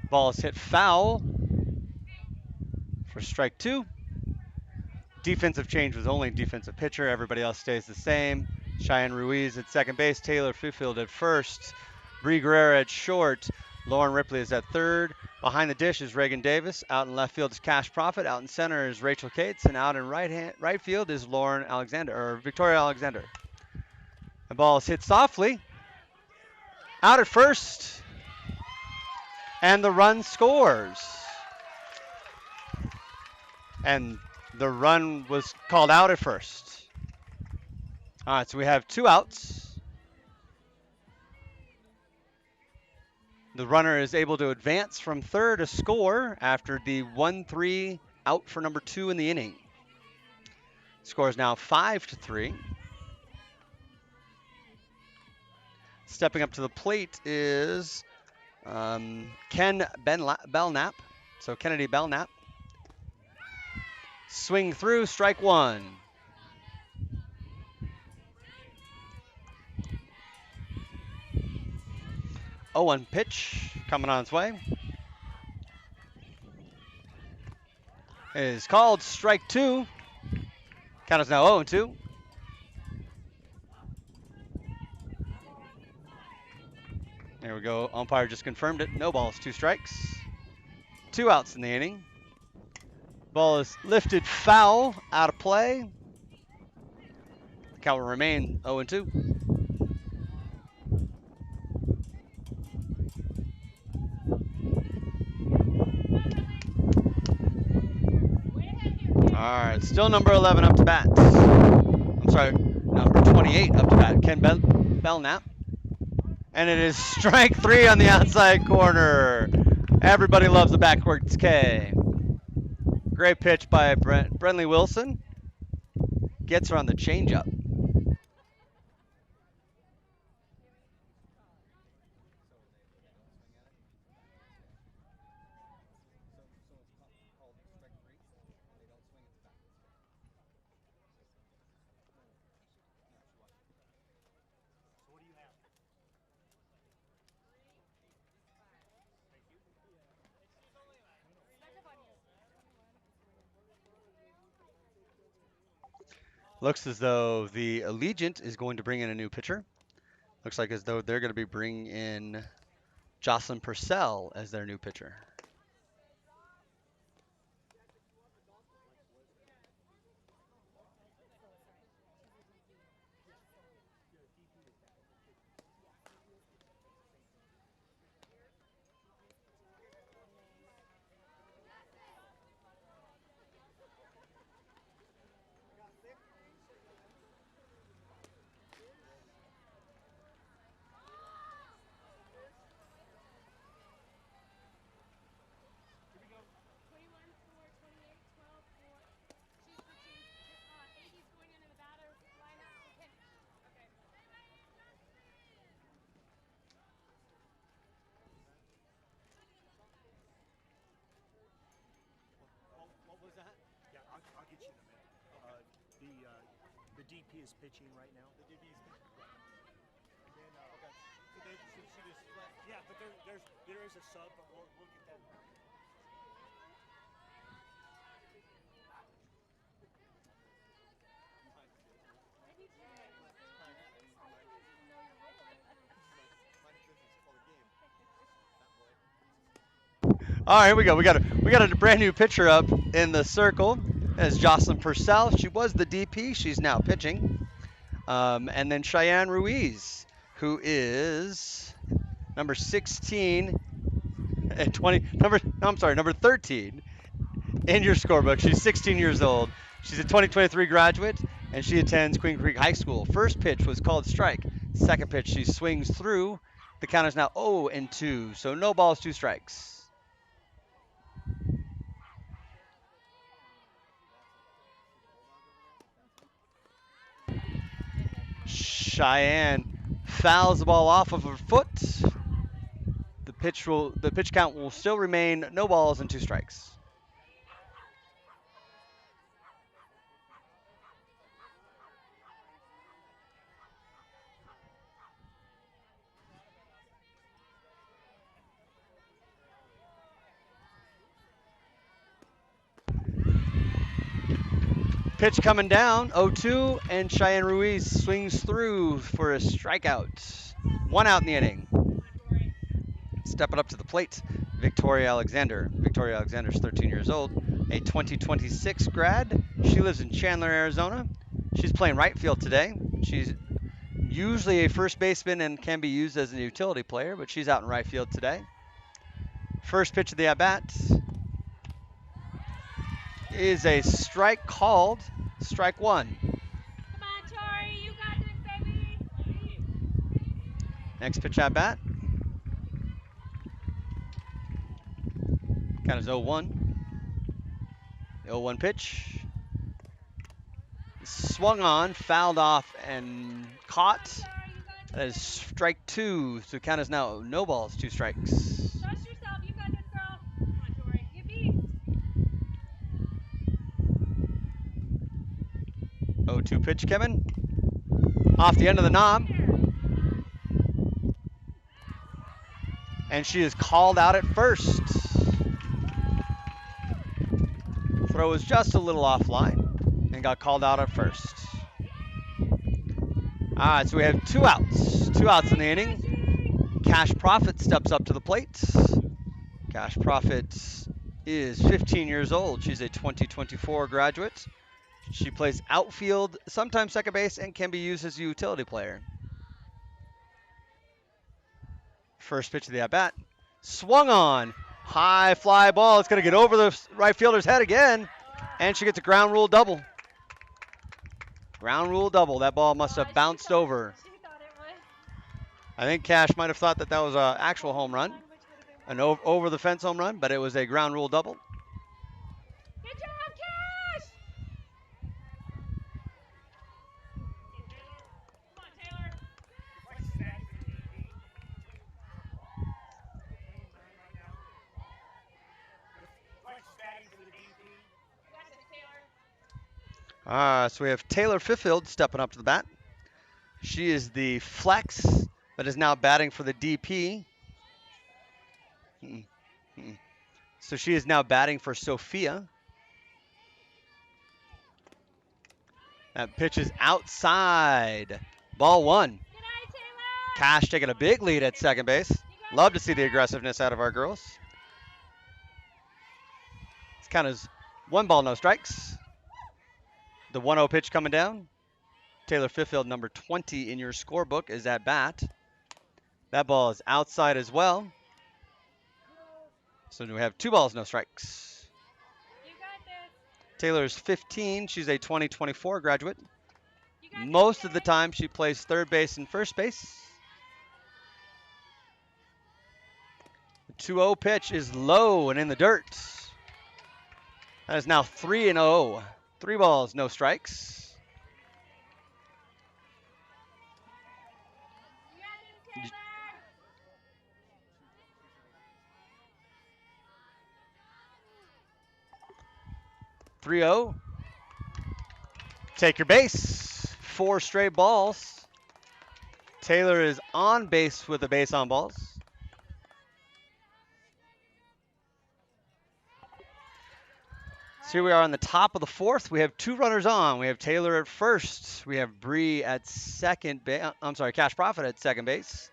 Ball is hit foul for strike two. Defensive change was only defensive pitcher. Everybody else stays the same. Cheyenne Ruiz at second base. Taylor Fifield at first. Bree Guerrera at short. Lauren Ripley is at third. Behind the dish is Reagan Davis. Out in left field is Cash Profit. Out in center is Rachel Cates. And out in right field is Victoria Alexander. The ball is hit softly. Out at first. And the run scores. And the run was called out at first. All right, so we have 2 outs. The runner is able to advance from third to score after the 1-3 out for number 2 in the inning. Score is now 5-3. Stepping up to the plate is Ken Belknap. So Kennedy Belknap. Swing through, strike one. Oh, 1 pitch coming on its way. It is called strike 2. Count is now 0-2. There we go. Umpire just confirmed it. No balls, 2 strikes. 2 outs in the inning. Ball is lifted foul, out of play. The count will remain 0-2. All right, still number 11 up to bat. I'm sorry, number 28 up to bat, Ken Belknap. And it is strike 3 on the outside corner. Everybody loves the backwards K. Great pitch by Brindley Wilson. Gets her on the changeup. Looks as though the Allegiant is going to bring in a new pitcher. Looks like as though they're going to be bringing in Jocelyn Purcell as their new pitcher. DP is pitching right now. The DP is pitching. And then, okay. So she just flat. Yeah, but there is a sub, but we'll get that. All right, here we go. We got a brand new pitcher up in the circle. As Jocelyn Purcell. She was the DP. She's now pitching. And then Cheyenne Ruiz, who is number 16 and 20. Number 13 in your scorebook. She's 16 years old. She's a 2023 graduate, and she attends Queen Creek High School. First pitch was called strike. Second pitch, she swings through. The count is now 0-2, so no balls, 2 strikes. Cheyenne fouls the ball off of her foot. The pitch count will still remain no balls and 2 strikes. Pitch coming down, 0-2, and Cheyenne Ruiz swings through for a strikeout. 1 out in the inning. Stepping up to the plate, Victoria Alexander. Victoria Alexander is 13 years old, a 2026 grad. She lives in Chandler, Arizona. She's playing right field today. She's usually a first baseman and can be used as a utility player, but she's out in right field today. First pitch of the at-bat is a strike called, strike 1. Come on, Tori, you got this, baby. Next pitch at bat. Count is 0-1. The 0-1 pitch. Swung on, fouled off, and caught. That is strike 2. So the count is now no balls, 2 strikes. Trust yourself, you got this, girl. Come on, Tori, you beast. 0-2 pitch, Kevin. Off the end of the knob. And she is called out at first. Throw was just a little offline and got called out at first. All right, so we have 2 outs. 2 outs in the inning. Cash Profit steps up to the plate. Cash Profit is 15 years old. She's a 2024 graduate. She plays outfield, sometimes second base, and can be used as a utility player. First pitch of the at-bat. Swung on. High fly ball. It's going to get over the right fielder's head again. And she gets a ground rule double. Ground rule double. That ball must have bounced over. She thought it was. I think Cash might have thought that was an actual home run. An over the fence home run, but it was a ground rule double. Good job, Cash! Come on, Taylor. So we have Taylor Fiffield stepping up to the bat. She is the flex, but is now batting for the DP. So she is now batting for Sophia. That pitch is outside. Ball 1. Good night, Taylor. Cash taking a big lead at second base. Love to see the aggressiveness out of our girls. It's count as 1 ball, no strikes. The 1-0 pitch coming down. Taylor Fiffield, number 20 in your scorebook, is at bat. That ball is outside as well. So we have 2 balls, no strikes. You got this. Taylor's 15. She's a 2024 graduate. You got Most this, of the Taylor. time, she plays third base and first base. The 2-0 pitch is low and in the dirt. That is now 3-0. 3 balls, no strikes. You got this, Taylor. 3-0. Take your base. 4 straight balls. Taylor is on base with the base on balls. So here we are on the top of the 4th. We have 2 runners on. We have Taylor at first. We have Bree at second base. I'm sorry, Cash Profit at second base.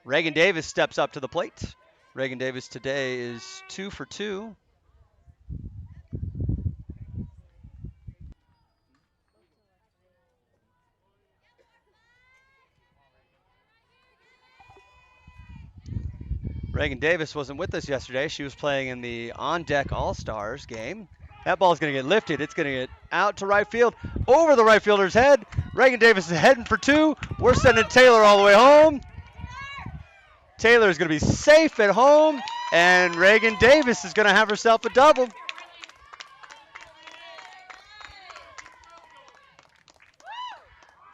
Reagan Davis steps up to the plate. Reagan Davis today is 2 for 2. Reagan Davis wasn't with us yesterday. She was playing in the on-deck All-Stars game. That ball's going to get lifted. It's going to get out to right field, over the right fielder's head. Reagan Davis is heading for 2. We're sending Taylor all the way home. Taylor is going to be safe at home, and Reagan Davis is going to have herself a double.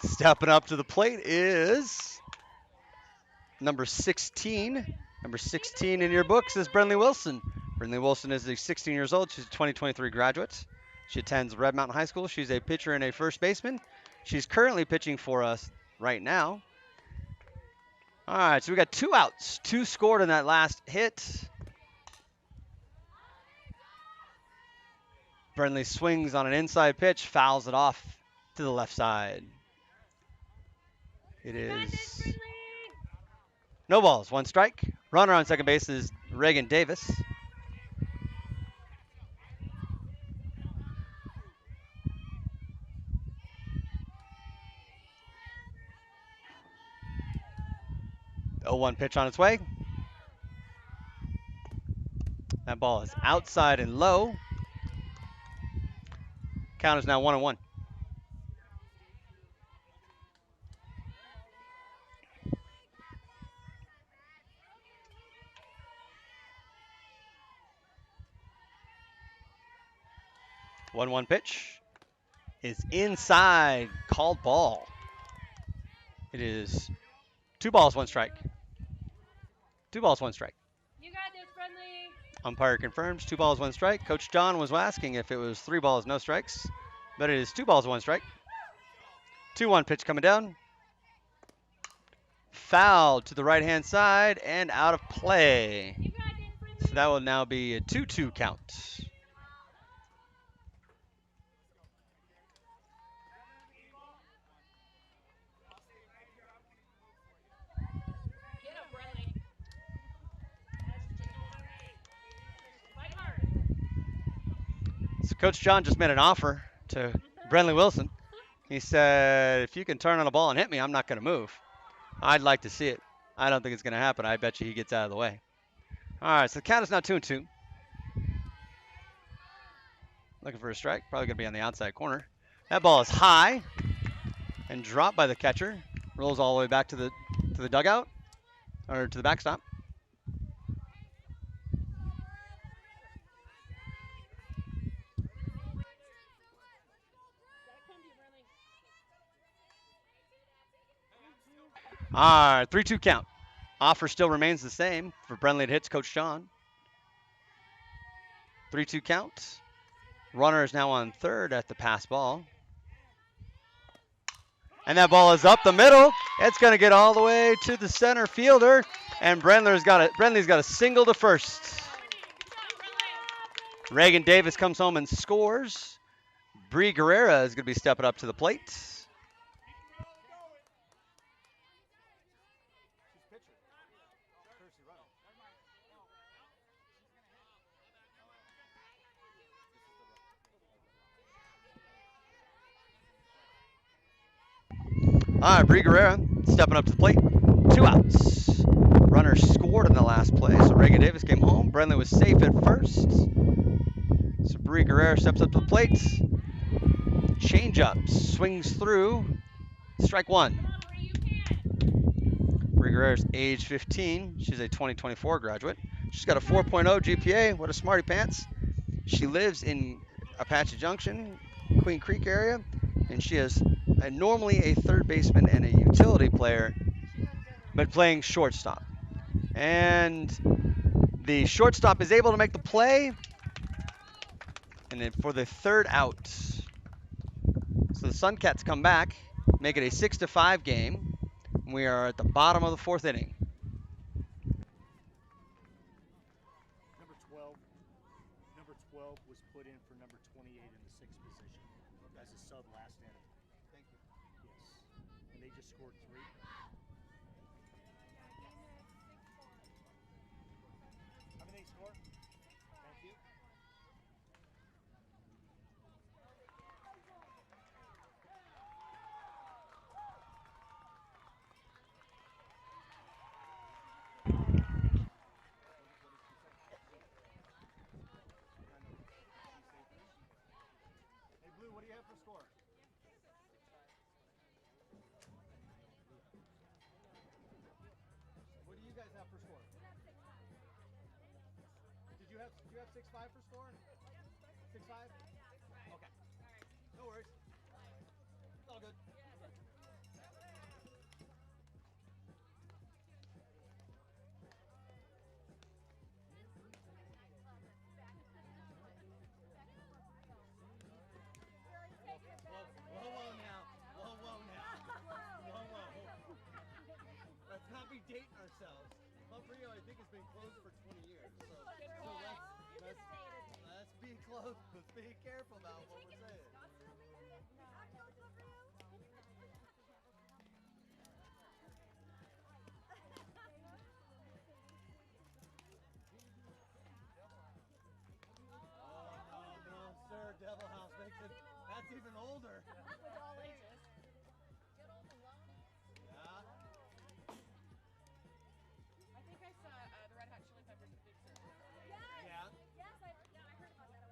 Stepping up to the plate is number 16. Number 16 in your books is Brenley Wilson. Brenley Wilson is 16 years old. She's a 2023 graduate. She attends Red Mountain High School. She's a pitcher and a first baseman. She's currently pitching for us right now. All right, so we got 2 outs. 2 scored in that last hit. Brenley swings on an inside pitch, fouls it off to the left side. It is no balls, 1 strike. Runner on second base is Reagan Davis. The 0-1 pitch on its way. That ball is outside and low. Count is now 1-1. One pitch is inside, called ball. It is 2 balls, 1 strike. 2 balls, 1 strike. You got this, Friendly. Umpire confirms 2 balls, 1 strike. Coach John was asking if it was 3 balls, no strikes, but it is 2 balls, 1 strike. 2-1 pitch coming down. Foul to the right-hand side and out of play. You got this, Friendly. So that will now be a 2-2 count. Get up, Friendly. Fight hard. So Coach John just made an offer to Brenley Wilson. He said, if you can turn on a ball and hit me, I'm not going to move. I'd like to see it. I don't think it's going to happen. I bet you he gets out of the way. All right, so the count is now 2-2. Looking for a strike. Probably going to be on the outside corner. That ball is high and dropped by the catcher. Rolls all the way back to the dugout, or to the backstop. All right, 3-2 count. Offer still remains the same for Brenley to hits Coach John. 3-2 count. Runner is now on third at the pass ball. And that ball is up the middle. It's going to get all the way to the center fielder. And Brenley's got a single to first. Reagan Davis comes home and scores. Bree Guerrera is going to be stepping up to the plate. All right, Bree Guerrera stepping up to the plate. 2 outs. Runner scored in the last play, so Reagan Davis came home. Brenley was safe at first. So Bree Guerrera steps up to the plate. Change-up, swings through. Strike 1. Bree Guerrera's age 15. She's a 2024 graduate. She's got a 4.0 GPA. What a smarty pants. She lives in Apache Junction, Queen Creek area, and she is normally a third baseman and a utility player, but playing shortstop. And the shortstop is able to make the play, and then for the 3rd out. So the Suncats come back. make it a 6-5 game. We are at the bottom of the 4th inning. Number 12. Number 12 was put in for number 28 in the 6th position as a sub last inning. Thank you. Yes. And they just scored 3. How many they score? Thank you. Hey, Blue, what do you have for score? What do you guys have for score? Did you have 6-5 for score? 6-5? Okay. No worries. It's all good. Whoa now. Whoa. Let's not be dating ourselves. Rio, I think, has been closed for 20 years. So let's be close. Let's be careful about what we're saying. No, sir. Devil House makes it. That's even older. With all ages. Get all the loans. Yeah. I think I saw the Red Hot Chili Peppers at Big Sur. Yeah. Yes, I heard about that. I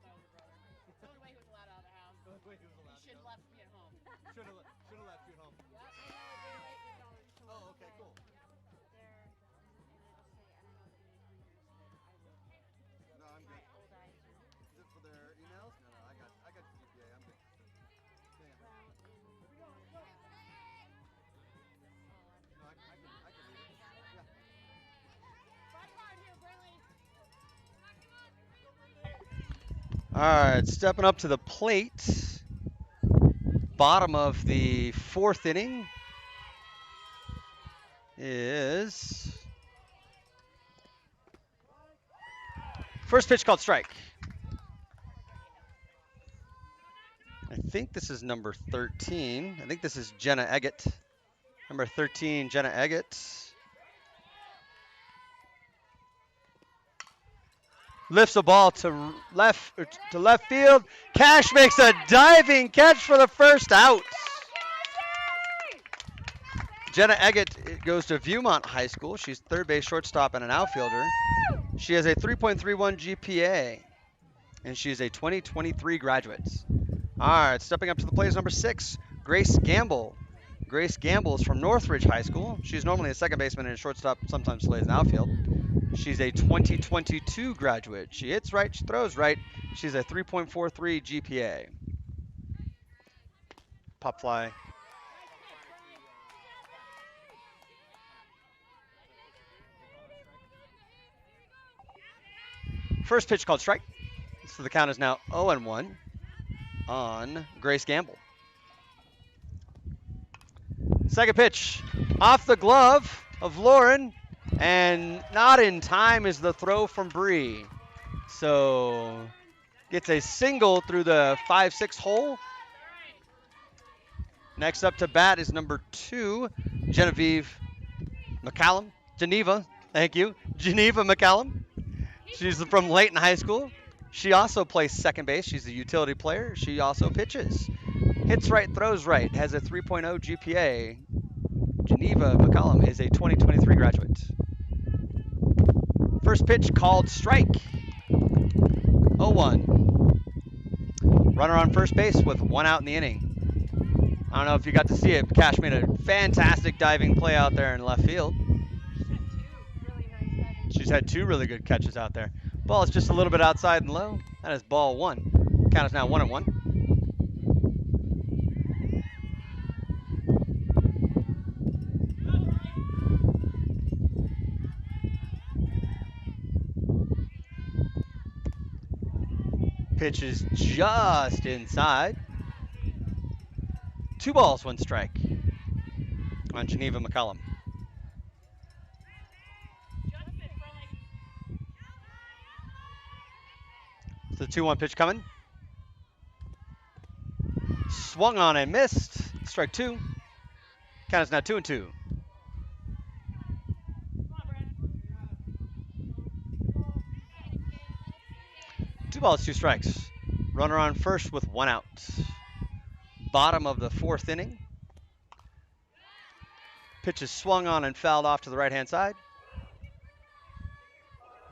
won't tell your brother. It's the only way he was allowed out of the house. Wait, he was allowed He should have left me at home. Should have left you at home. Yep. Oh, okay, cool. No, I'm good. Is it for their emails? No, I got the GPA. I'm good. Yeah. No, I can read it. Yeah. Fight hard here, Brinley. All right, stepping up to the plate. Bottom of the 4th inning is first pitch called strike. I think this is number 13. I think this is Jenna Eggett. Number 13, Jenna Eggett. Lifts a ball to left field. Cash makes a diving catch for the first out. Jenna Eggett goes to Viewmont High School. She's third base shortstop and an outfielder. She has a 3.31 GPA, and she is a 2023 graduate. All right, stepping up to the plate is number 6, Grace Gamble. Grace Gamble is from Northridge High School. She's normally a second baseman and a shortstop, sometimes plays in the outfield. She's a 2022 graduate. She hits right, she throws right. She's a 3.43 GPA. Pop fly. First pitch called strike. So the count is now 0-1 on Grace Gamble. Second pitch off the glove of Lauren, and not in time is the throw from Bree. So gets a single through the 5-6 hole. Next up to bat is number 2, Geneva McCallum. She's from Layton High School. She also plays second base. She's a utility player. She also pitches. Hits right, throws right, has a 3.0 GPA. Geneva McCallum is a 2023 graduate. First pitch called strike. 0-1. Runner on first base with 1 out in the inning. I don't know if you got to see it. Cash made a fantastic diving play out there in left field. She's had 2 really good catches out there. Ball is just a little bit outside and low. That is ball 1. Count is now 1-1. Pitch is just inside. 2 balls, 1 strike on Geneva McCollum. The 2-1 pitch coming. Swung on and missed. Strike 2. Count is now 2-2. Two balls, 2 strikes. Runner on first with 1 out. Bottom of the 4th inning. Pitch is swung on and fouled off to the right-hand side.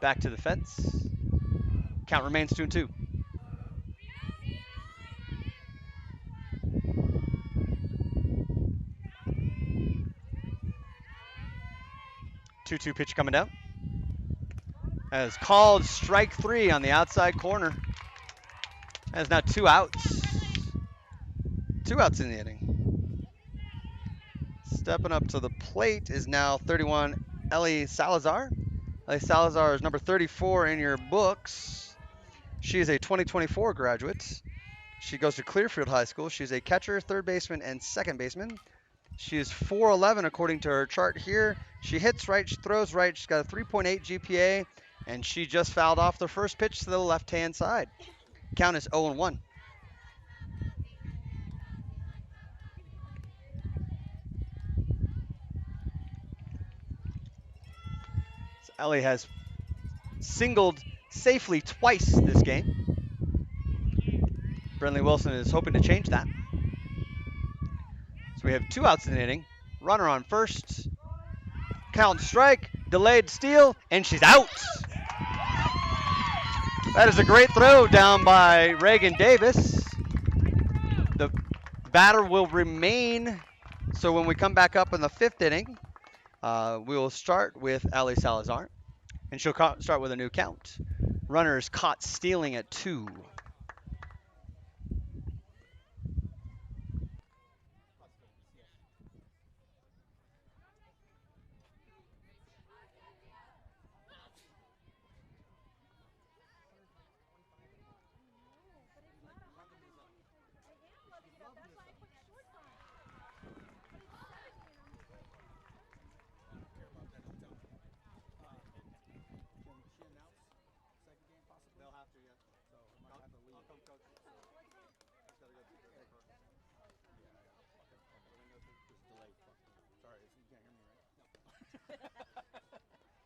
Back to the fence. Count remains 2-2. 2-2 pitch coming down. That is called strike 3 on the outside corner. That is now 2 outs. 2 outs in the inning. Stepping up to the plate is now 31, Ellie Salazar. Ellie Salazar is number 34 in your books. She is a 2024 graduate. She goes to Clearfield High School. She's a catcher, third baseman, and second baseman. She is 4'11" according to her chart here. She hits right, she throws right. She's got a 3.8 GPA, and she just fouled off the first pitch to the left-hand side. Count is 0-1. So Ellie has singled safely twice this game. Brenly Wilson is hoping to change that. So we have 2 outs in the inning. Runner on first. Count strike, delayed steal, and she's out. That is a great throw down by Reagan Davis. The batter will remain. So when we come back up in the 5th inning, we will start with Ellie Salazar, and she'll start with a new count. Runner is caught stealing at 2.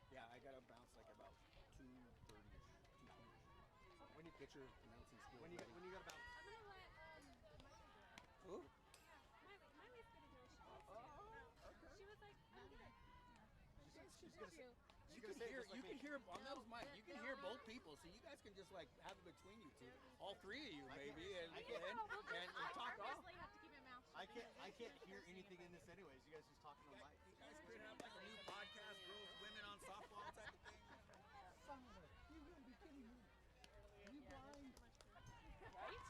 Yeah, I got to bounce like about 2:30. When you pitcher announcing skill. When you got to bounce. I'm gonna let Who? Miley's gonna do it. Okay. She was like, oh, good. She's gonna say, you can hear on those mics. You can hear both people, so you guys can just like have it between you two, all 3 of you maybe, and talk off. I can't hear anything in this anyways. You guys just talking on mic. You guys could have like a new podcast, girls, women on softball type of thing. Son of a, you wouldn't be kidding me. Are you blind? Right?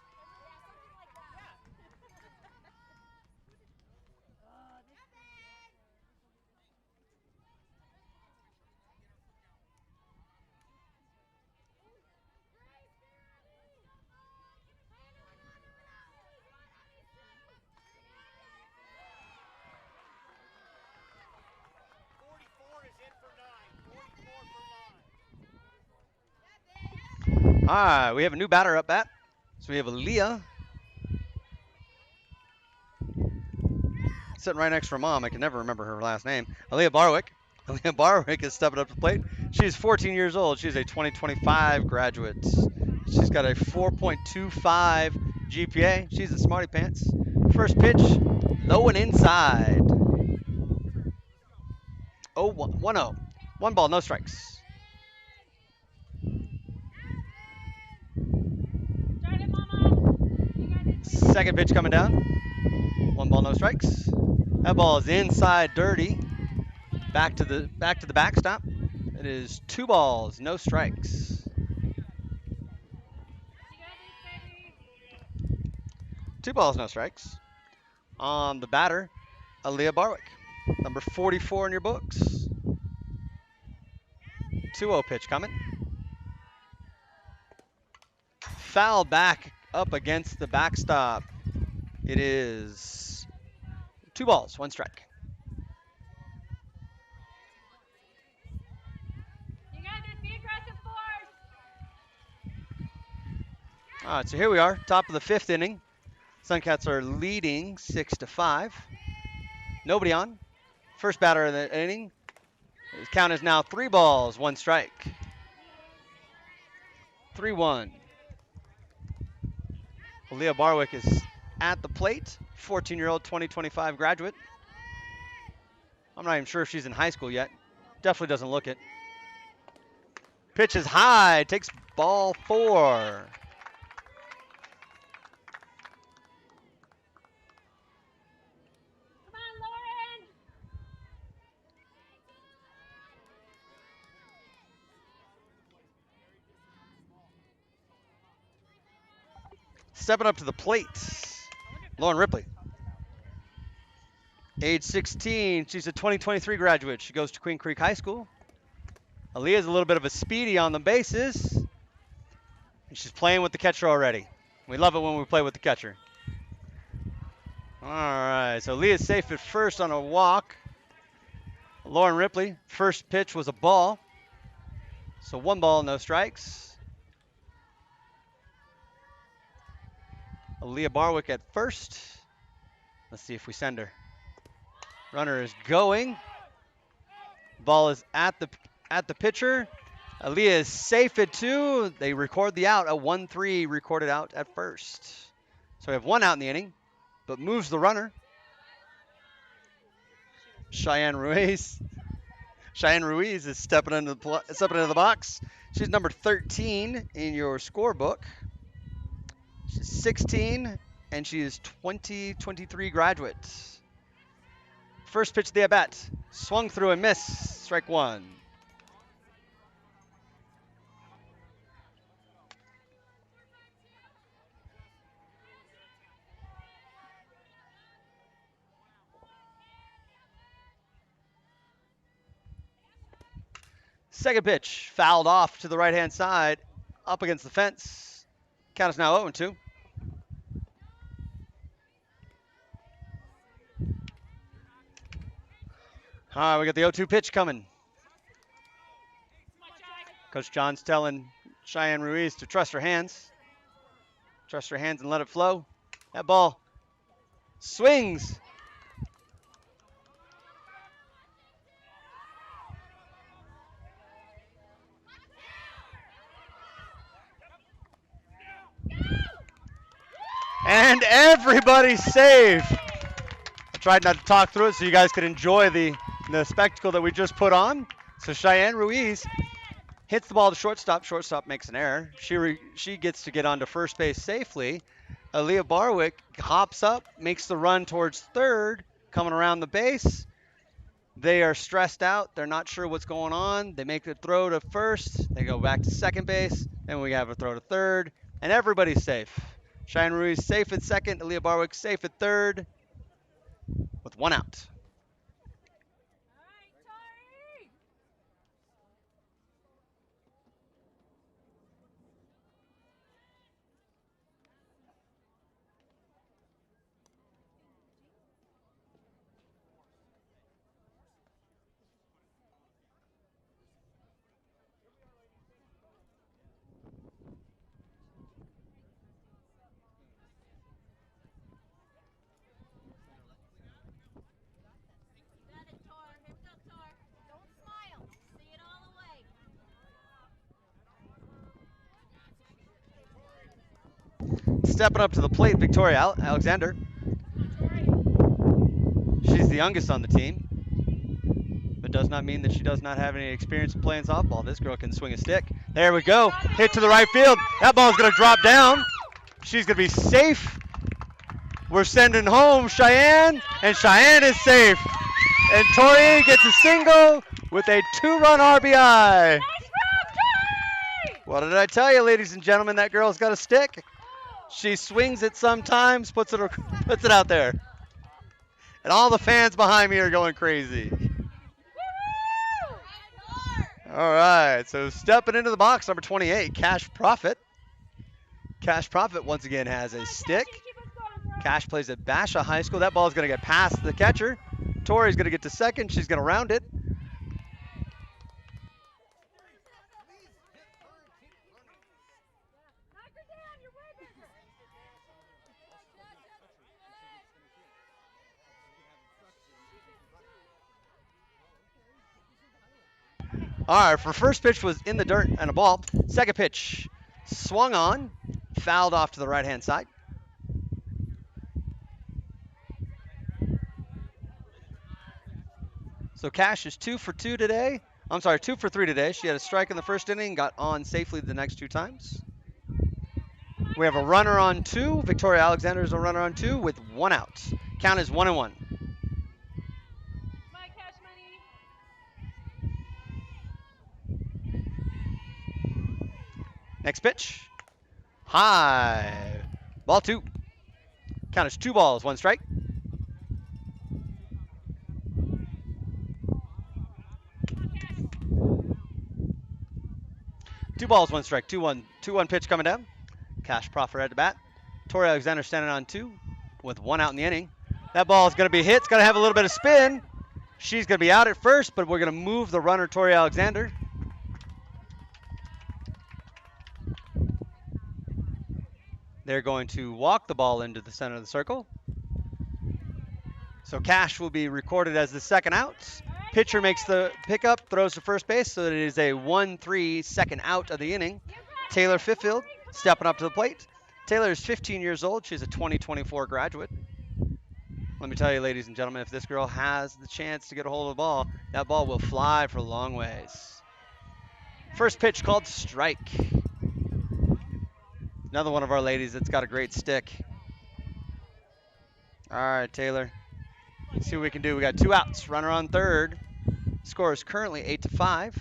Yeah, something like that. Yeah. All right, we have a new batter up bat. So we have Aaliyah sitting right next to her mom. I can never remember her last name. Aaliyah Barwick. Aaliyah Barwick is stepping up to the plate. She's 14 years old. She's a 2025 graduate. She's got a 4.25 GPA. She's a smarty pants. First pitch, low and inside. 1-0. 1 ball, no strikes. Second pitch coming down. 1 ball, no strikes. That ball is inside dirty. Back to the backstop. It is 2 balls, no strikes. 2 balls, no strikes. On the batter, Aaliyah Barwick, number 44 in your books. 2-0 pitch coming. Foul back up against the backstop. It is 2 balls, 1 strike. You guys just be aggressive force. All right, so here we are, top of the 5th inning. Suncats are leading 6-5. Nobody on. First batter of the inning. His count is now 3 balls, 1 strike. 3-1. Leah Barwick is at the plate. 14-year-old 2025 graduate. I'm not even sure if she's in high school yet. Definitely doesn't look it. Pitch is high. Takes ball 4. Come on, Lauren. Stepping up to the plate, Lauren Ripley. Age 16, she's a 2023 graduate. She goes to Queen Creek High School. Aaliyah's a little bit of a speedy on the bases. And she's playing with the catcher already. We love it when we play with the catcher. All right, so Leah's safe at first on a walk. Lauren Ripley, first pitch was a ball. So 1 ball, no strikes. Aaliyah Barwick at first. Let's see if we send her. Runner is going. Ball is at the pitcher. Aaliyah is safe at 2. They record the out. A 1-3 recorded out at first. So we have 1 out in the inning, but moves the runner. Cheyenne Ruiz. Cheyenne Ruiz is stepping into the box. She's number 13 in your scorebook. She's 16, and she is 2023 graduate. First pitch of the at-bat. Swung through and missed. Strike 1. Second pitch, fouled off to the right-hand side, up against the fence. Count is now 0-2. All right, we got the 0-2 pitch coming. Coach John's telling Cheyenne Ruiz to trust her hands. Trust her hands and let it flow. That ball swings. And everybody's safe. I tried not to talk through it so you guys could enjoy the spectacle that we just put on. So Cheyenne Ruiz hits the ball to shortstop. Shortstop makes an error. She gets to get onto first base safely. Aaliyah Barwick hops up, makes the run towards third, coming around the base. They are stressed out. They're not sure what's going on. They make the throw to first. They go back to second base. Then we have a throw to third. And everybody's safe. Cheyenne Ruiz safe at second. Aaliyah Barwick safe at third with 1 out. Stepping up to the plate, Victoria Alexander. She's the youngest on the team, but does not mean that she does not have any experience in playing softball. This girl can swing a stick. There we go. Hit to the right field. That ball's going to drop down. She's going to be safe. We're sending home Cheyenne, and Cheyenne is safe. And Tori gets a single with a 2-run RBI. What did I tell you, ladies and gentlemen? That girl's got a stick. She swings it sometimes, puts it out there. And all the fans behind me are going crazy. All right, so stepping into the box, number 28, Cash Profit. Cash Profit once again has a stick. Cash plays at Basha High School. That ball is going to get past the catcher. Tori's going to get to second. She's going to round it. All right, for first pitch was in the dirt and a ball. Second pitch swung on, fouled off to the right-hand side. So Cash is 2 for 2 today. I'm sorry, 2 for 3 today. She had a strike in the first inning, got on safely the next 2 times. We have a runner on 2. Victoria Alexander is a runner on 2 with 1 out. Count is 1-1. My cash money. Next pitch. High. Ball 2. Count is 2 balls, 1 strike. Two balls, 1 strike. 2-1. 2-1 pitch coming down. Cash Proffer at the bat. Tori Alexander standing on 2 with 1 out in the inning. That ball is going to be hit. It's going to have a little bit of spin. She's going to be out at first, but we're going to move the runner, Tori Alexander. They're going to walk the ball into the center of the circle. So Cash will be recorded as the second out. Pitcher makes the pickup, throws to first base, so it is a 1-3 second out of the inning. Taylor Fiffield stepping up to the plate. Taylor is 15 years old. She's a 2024 graduate. Let me tell you, ladies and gentlemen, if this girl has the chance to get a hold of the ball, that ball will fly for a long ways. First pitch called strike. Another one of our ladies that's got a great stick. All right, Taylor. Let's see what we can do. We got 2 outs. Runner on third. Score is currently 8-5.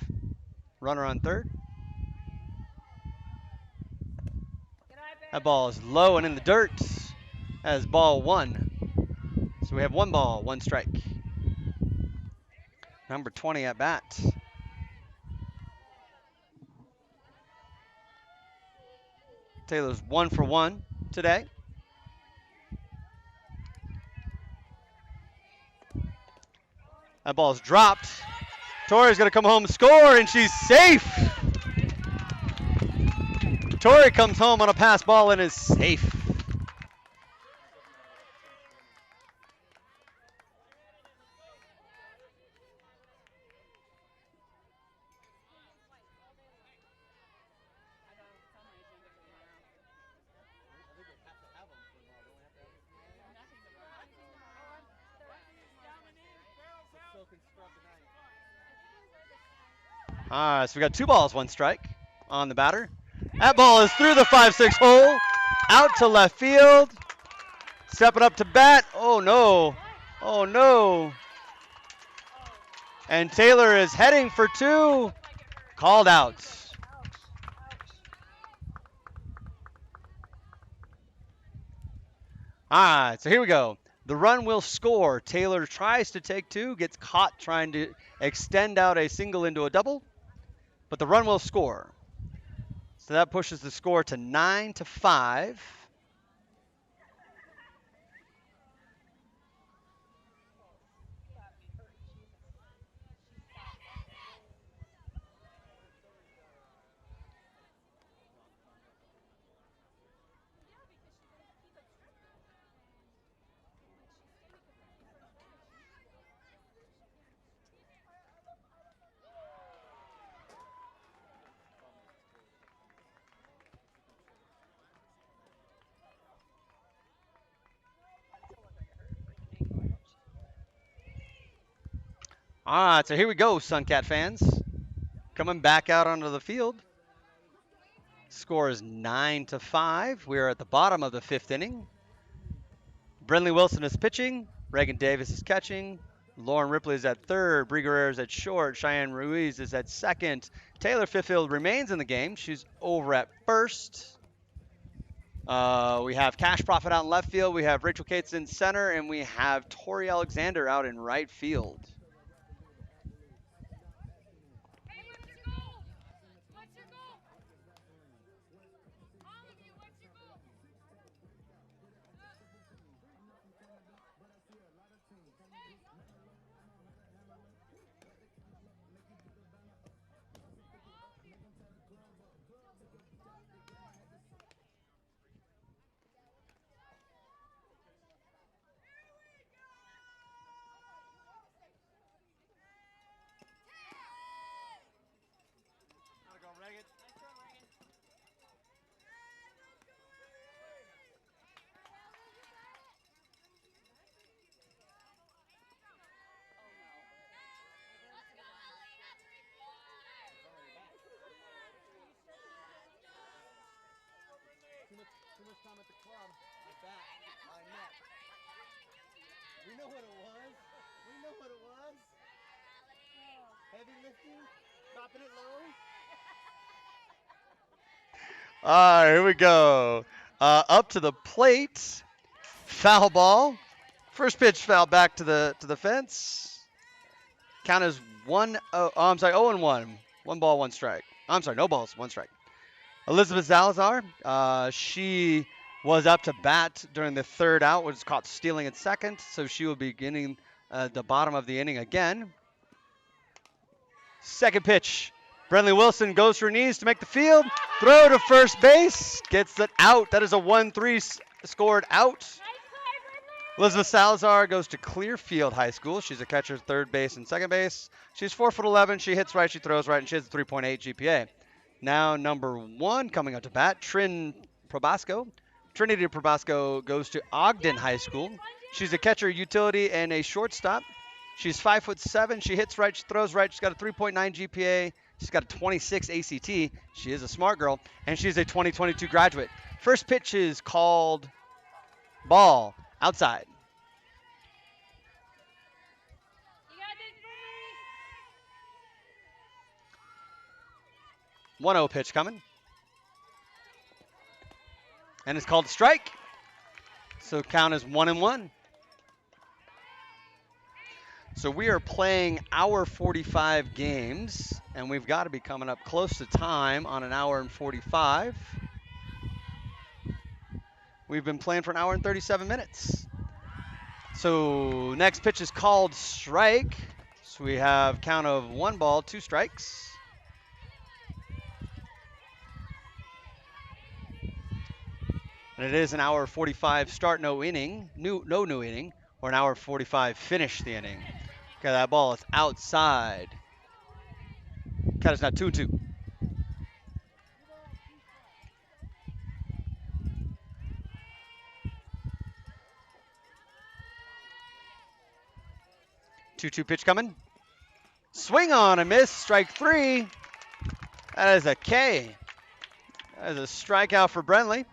Runner on third. That ball is low and in the dirt. That is ball 1. So we have 1 ball, 1 strike. Number 20 at bat. Taylor's 1 for 1 today. That ball's dropped. Tori's going to come home and score, and she's safe. Tori comes home on a pass ball and is safe. All right, so we got 2 balls, 1 strike on the batter. That ball is through the 5-6 hole, out to left field. Stepping up to bat. Oh, no. Oh, no. And Taylor is heading for 2. Called out. All right, so here we go. The run will score. Taylor tries to take 2, gets caught trying to extend out a single into a double, but the run will score. So that pushes the score to 9-5. All right, so here we go, Suncat fans. Coming back out onto the field. Score is 9-5. We are at the bottom of the 5th inning. Brinley Wilson is pitching. Reagan Davis is catching. Lauren Ripley is at third. Brie Guerrero is at short. Cheyenne Ruiz is at second. Taylor Fiffield remains in the game. She's over at first. We have Cash Profit out in left field. We have Rachel Cates in center. And we have Tori Alexander out in right field. know what it was. We know what it was. Heavy lifting, dropping it low. All right, here we go. Up to the plate. Foul ball. First pitch foul back to the fence. Count as 1-0. Oh, I'm sorry, 0-1. 1 ball, 1 strike. I'm sorry, no balls, 1 strike. Elizabeth Salazar, she was up to bat during the 3rd out, was caught stealing at 2nd, so she will be beginning the bottom of the inning again. 2nd pitch. Brenly Wilson goes to her knees to make the field. Throw to first base. Gets it out. That is a 1-3 scored out. Elizabeth Salazar goes to Clearfield High School. She's a catcher, 3rd base and 2nd base. She's 4'11". She hits right, she throws right, and she has a 3.8 GPA. Now number 1 coming up to bat, Trinity Probasco goes to Ogden High School. She's a catcher, utility, and a shortstop. She's 5'7". She hits right, she throws right. She's got a 3.9 GPA. She's got a 26 ACT. She is a smart girl, and she's a 2022 graduate. First pitch is called ball. Outside. You got this, 1-0 pitch coming. And it's called a strike. So count is 1-1. So we are playing hour 45 games, and we've got to be coming up close to time on an hour and 45. We've been playing for an hour and 37 minutes. So next pitch is called strike. So we have count of 1 ball, 2 strikes. And it is an hour 45 start, no inning, no new inning, or an hour 45 finish the inning. Okay, that ball is outside. Count is now 2-2. 2-2 pitch coming. Swing on a miss, strike 3. That is a K. That is a strikeout for Brenly.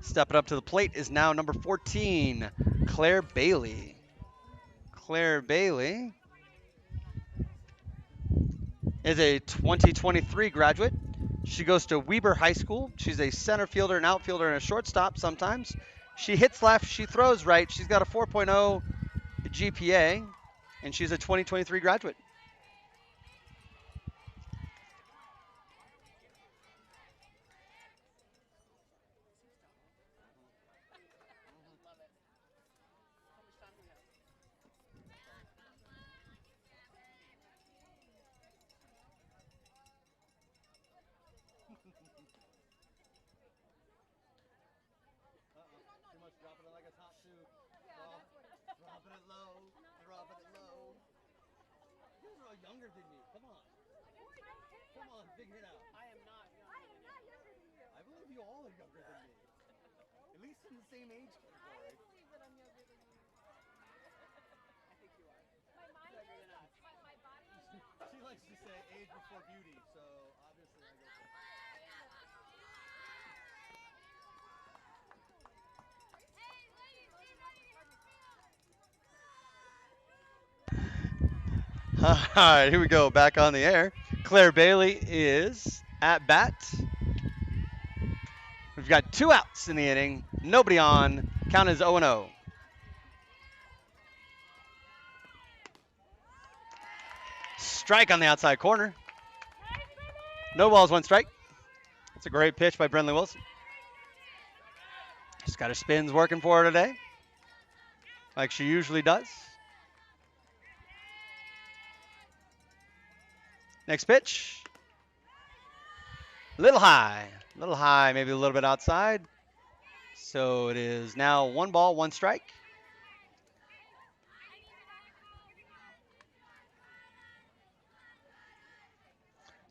Stepping up to the plate is now number 14, Claire Bailey. Claire Bailey is a 2023 graduate. She goes to Weber High School. She's a center fielder, an outfielder, and a shortstop sometimes. She hits left, she throws right. She's got a 4.0 GPA, and she's a 2023 graduate. Younger than me. Come on. Come on, figure it out. I am not younger than you. I believe you all are younger than me. At least in the same age category. I believe that I'm younger than you. I think you are. My mind Younger is, than us. my body is. She likes to say age before beauty, so obviously I go for All right, here we go. Back on the air. Claire Bailey is at bat. We've got 2 outs in the inning. Nobody on. Count is 0-0. Strike on the outside corner. No balls, 1 strike. That's a great pitch by Brenly Wilson. She's got her spins working for her today, like she usually does. Next pitch. Little high, maybe a little bit outside. So it is now 1 ball, 1 strike.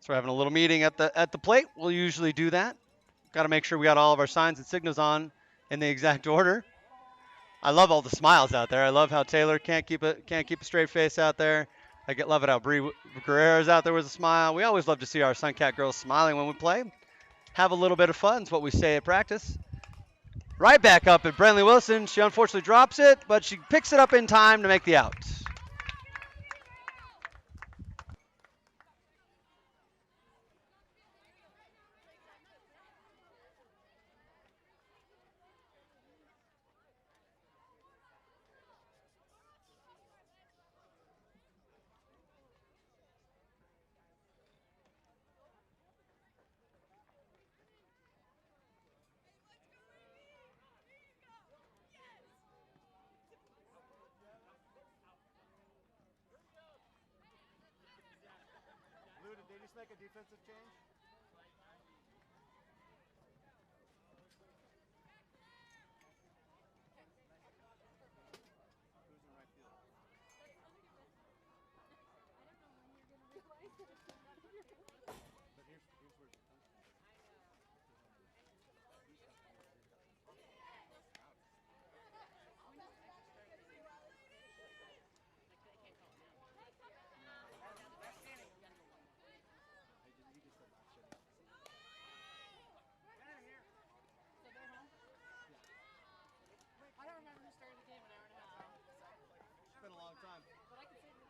So we're having a little meeting at the plate. We'll usually do that. Got to make sure we got all of our signs and signals on in the exact order. I love all the smiles out there. I love how Taylor can't keep a straight face out there. Love it how Bree Guerrero's out there with a smile. We always love to see our Suncat girls smiling when we play. Have a little bit of fun is what we say at practice. Right back up at Brenly Wilson. She unfortunately drops it, but she picks it up in time to make the out. Lou, did they just make a defensive change? Who's in right field? But here's where it comes from. I don't remember who started the game an hour and a half ago. It's been a long time. But I can say it now.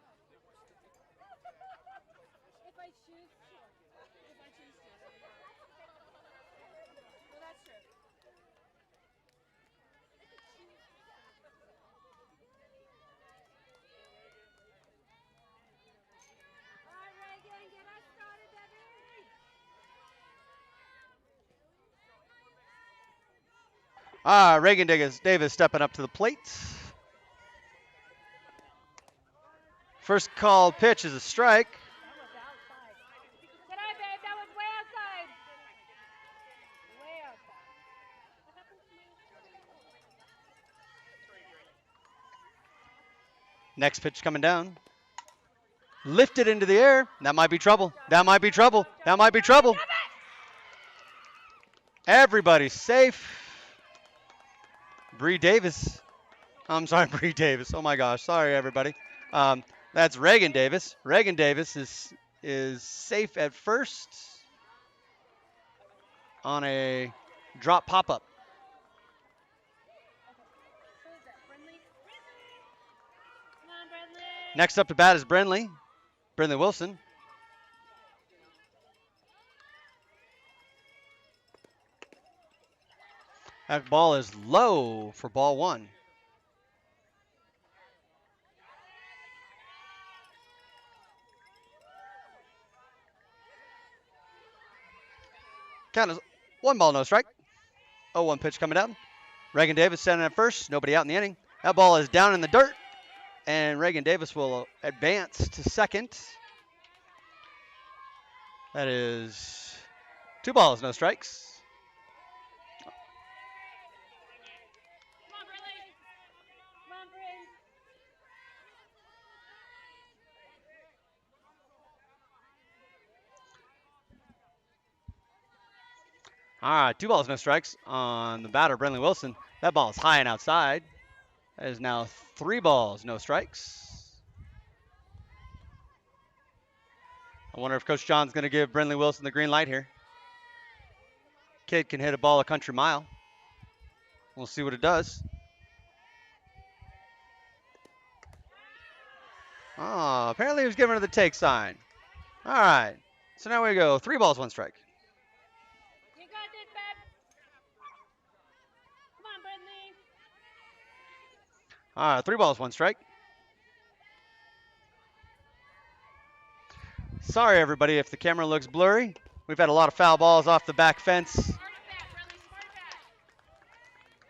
If I choose to. If I choose to. Well, that's true. All right, Reagan, get us started, baby. Reagan Davis stepping up to the plate. First called pitch is a strike. That was outside. Good eye, babe. That was way outside. Way outside. Next pitch coming down. Lifted into the air. That might be trouble. That might be trouble. That might be trouble. Everybody's safe. Bree Davis. I'm sorry, Bree Davis. Oh my gosh. Sorry, everybody. That's Reagan Davis. Reagan Davis is safe at first on a drop pop-up. Who is that? Brinley? Come on, Brinley. Next up to bat is Brenly Wilson. That ball is low for ball one. Count is 1 ball, no strike. 0-1 pitch coming down. Reagan Davis standing at first. Nobody out in the inning. That ball is down in the dirt. And Reagan Davis will advance to second. That is 2 balls, no strikes. Come on, Brinley. Come on, Brin. All right, 2 balls, no strikes on the batter, Brenly Wilson. That ball is high and outside. That is now 3 balls, no strikes. I wonder if Coach John's going to give Brenly Wilson the green light here. Kid can hit a ball a country mile. We'll see what it does. Oh, apparently he was giving her the take sign. All right, so now we go 3 balls, 1 strike. You got this, babe. Come on, Brinley. All right, 3 balls, 1 strike. Sorry, everybody, if the camera looks blurry. We've had a lot of foul balls off the back fence. Smart at bat, Bradley. Smart at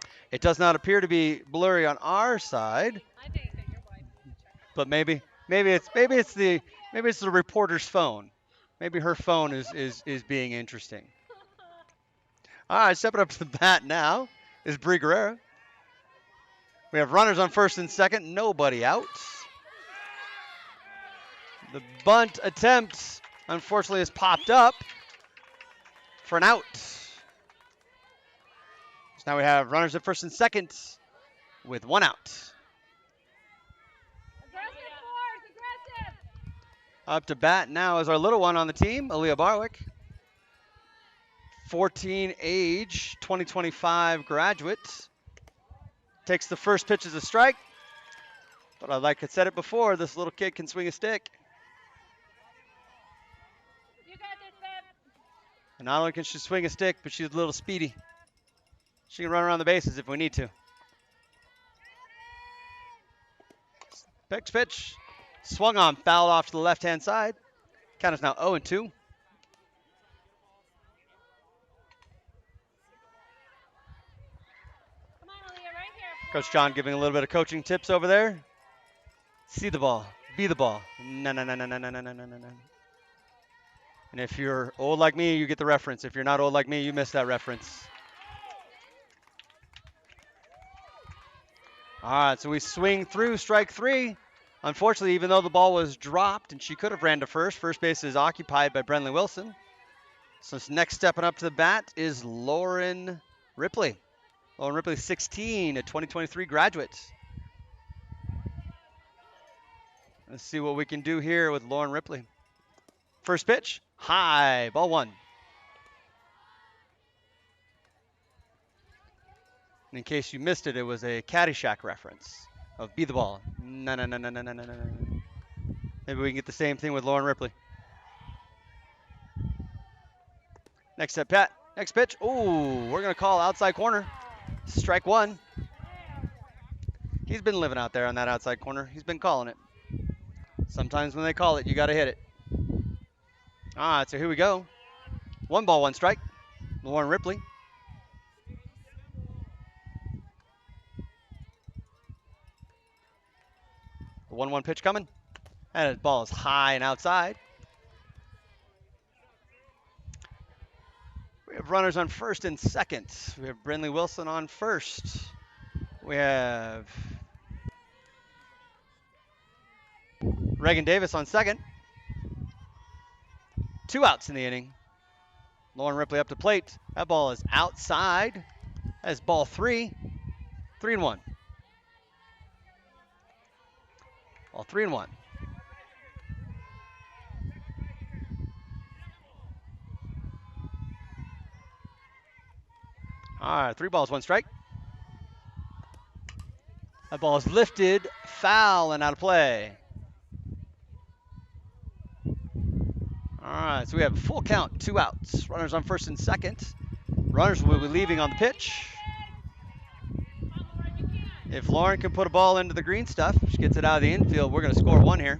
bat. It does not appear to be blurry on our side, I think that your wife needs to check. but maybe it's the reporter's phone. Maybe her phone is being interesting. All right, stepping up to the bat now is Bree Guerrero. We have runners on first and second, nobody out. The bunt attempt, unfortunately, has popped up for an out. So now we have runners at first and second with 1 out. Aggressive force, aggressive. Up to bat now is our little one on the team, Aaliyah Barwick. 14 age, 2025 graduate. Takes the first pitch as a strike. But like I said it before, this little kid can swing a stick. You got this, Beb. And not only can she swing a stick, but she's a little speedy. She can run around the bases if we need to. Next pitch. Swung on, fouled off to the left-hand side. Count is now 0-2. Come on, Aaliyah, right here. Coach John giving a little bit of coaching tips over there. See the ball. Be the ball. No, no, no, no, no, no, no, no, no, no. And if you're old like me, you get the reference. If you're not old like me, you miss that reference. All right, so we swing through strike 3. Unfortunately, even though the ball was dropped and she could have ran to first base is occupied by Brenley Wilson. So next stepping up to the bat is Lauren Ripley. Lauren Ripley, 16, a 2023 graduate. Let's see what we can do here with Lauren Ripley. First pitch, high, ball 1. And in case you missed it, it was a Caddyshack reference of Be the Ball. No, no, no, no, no, no, no, no, no. Maybe we can get the same thing with Lauren Ripley. Next at pat, next pitch. Ooh, we're going to call outside corner. Strike 1. He's been living out there on that outside corner. He's been calling it. Sometimes when they call it, you got to hit it. All right, so here we go. 1 ball, 1 strike. Lauren Ripley. The 1-1 pitch coming. And the ball is high and outside. We have runners on first and second. We have Brenley Wilson on first. We have Reagan Davis on second. 2 outs in the inning. Lauren Ripley up to plate. That ball is outside. That is ball 3. 3-1. Ball 3-1. All right, 3 balls, 1 strike. That ball is lifted, foul, and out of play. All right, so we have a full count, 2 outs. Runners on first and second. Runners will be leaving on the pitch. If Lauren can put a ball into the green stuff, she gets it out of the infield, we're going to score 1 here.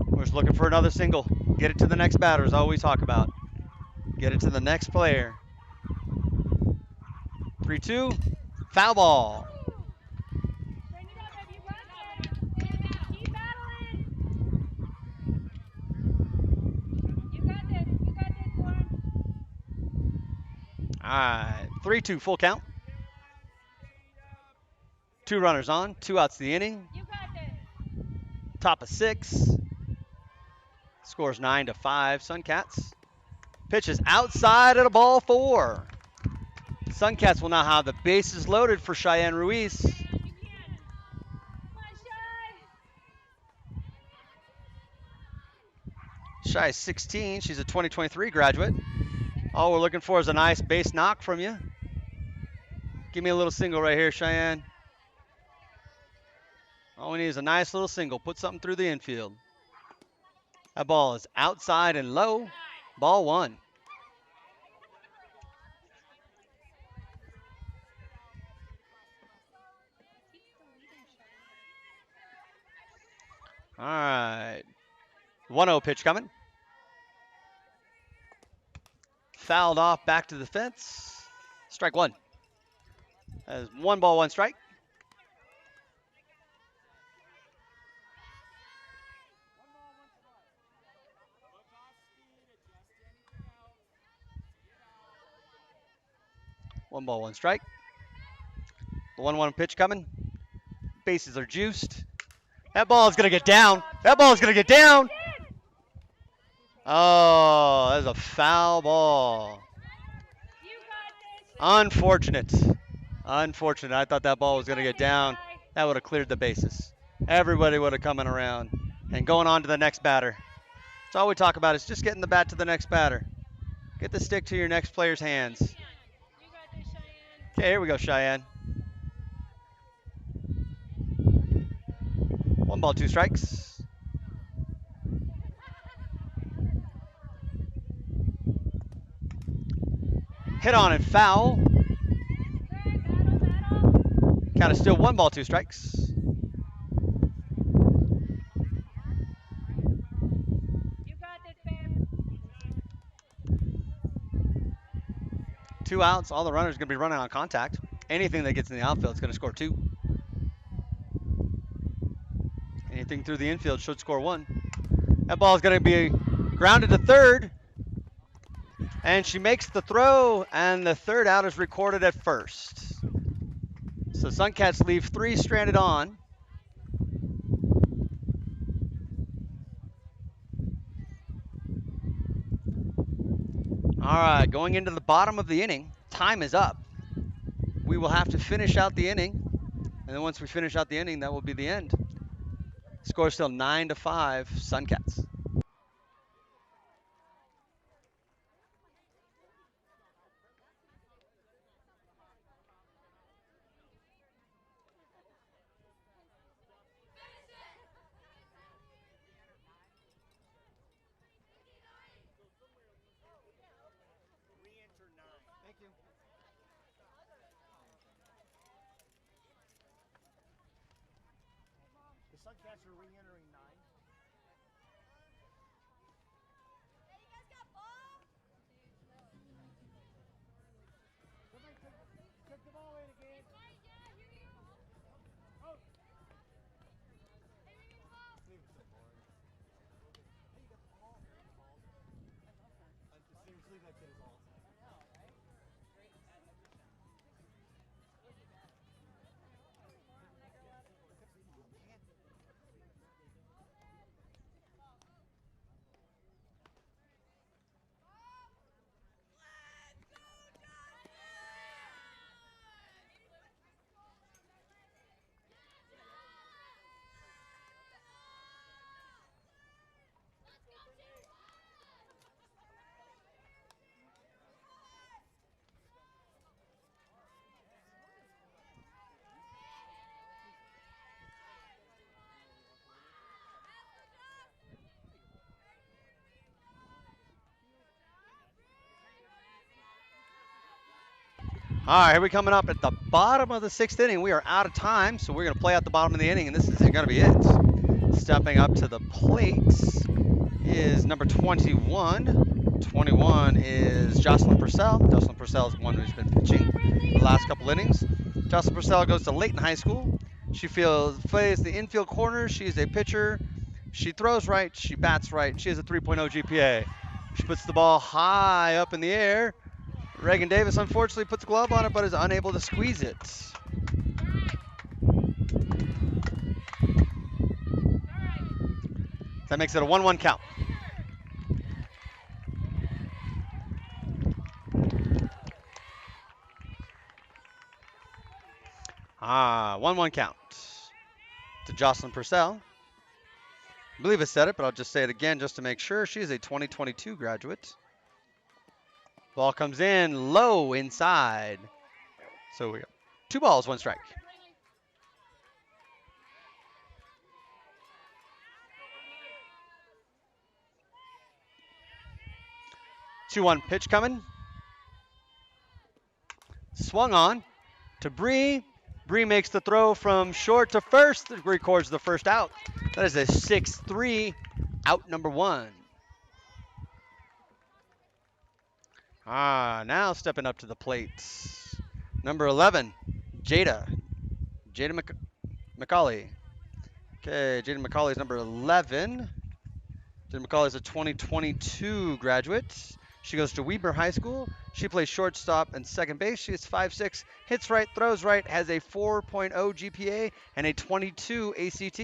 We're just looking for another single. Get it to the next batter, as always talk about. Get it to the next player. 3-2, foul ball. All right, 3-2, full count. 2 runners on, 2 outs the inning. Top of 6. Scores 9-5, Suncats. Pitch is outside at a ball 4. Suncats will now have the bases loaded for Cheyenne Ruiz. Shy is 16. She's a 2023 graduate. All we're looking for is a nice base knock from you. Give me a little single right here, Cheyenne. All we need is a nice little single. Put something through the infield. That ball is outside and low. Ball 1. All right. 1-0 pitch coming. Fouled off back to the fence. Strike 1. That is 1 ball, 1 strike. One ball, 1 strike. The 1-1 pitch coming. Bases are juiced. That ball is going to get down. That ball is going to get down. Oh, that is a foul ball. Unfortunate. Unfortunate. I thought that ball was going to get down. That would have cleared the bases. Everybody would have coming around and going on to the next batter. That's all we talk about is just getting the bat to the next batter. Get the stick to your next player's hands. You got this, Cheyenne. Okay, here we go, Cheyenne. 1 ball, 2 strikes. Hit on and foul. Count is still 1 ball, 2 strikes. You got this, babe. 2 outs. All the runners are going to be running on contact. Anything that gets in the outfield is going to score 2. Anything through the infield should score 1. That ball is going to be grounded to third. And she makes the throw, and the third out is recorded at first. So Suncats leave 3 stranded on. All right, going into the bottom of the inning. Time is up. We will have to finish out the inning. And then once we finish out the inning, that will be the end. Score still 9-5, Suncats. Re-enter 9. Thank you. The Suncats are re-entering 9. Somebody take the ball in again. Oh. Seriously, that kid is awesome. All right, here we coming up at the bottom of the 6th inning. We are out of time, so we're going to play out the bottom of the inning, and this is going to be it. Stepping up to the plate is number 21. 21 is Jocelyn Purcell. Jocelyn Purcell is one who's been pitching the last couple innings. Jocelyn Purcell goes to Layton High School. She plays the infield corner. She is a pitcher. She throws right. She bats right. She has a 3.0 GPA. She puts the ball high up in the air. Reagan Davis unfortunately puts a glove on it, but is unable to squeeze it. That makes it a 1-1 count. Ah, 1-1 count to Jocelyn Purcell. I believe I said it, but I'll just say it again just to make sure. She is a 2022 graduate. Ball comes in low inside. So we got 2 balls, 1 strike. Two-one pitch coming. Swung on to Bree. Bree makes the throw from short to first. Records the first out. That is a 6-3 out number 1. Now stepping up to the plate. Number 11, Jada McCauley. Okay, Jada McCauley is number 11. Jada McCauley is a 2022 graduate. She goes to Weber High School. She plays shortstop and second base. She is 5'6", hits right, throws right, has a 4.0 GPA and a 22 ACT.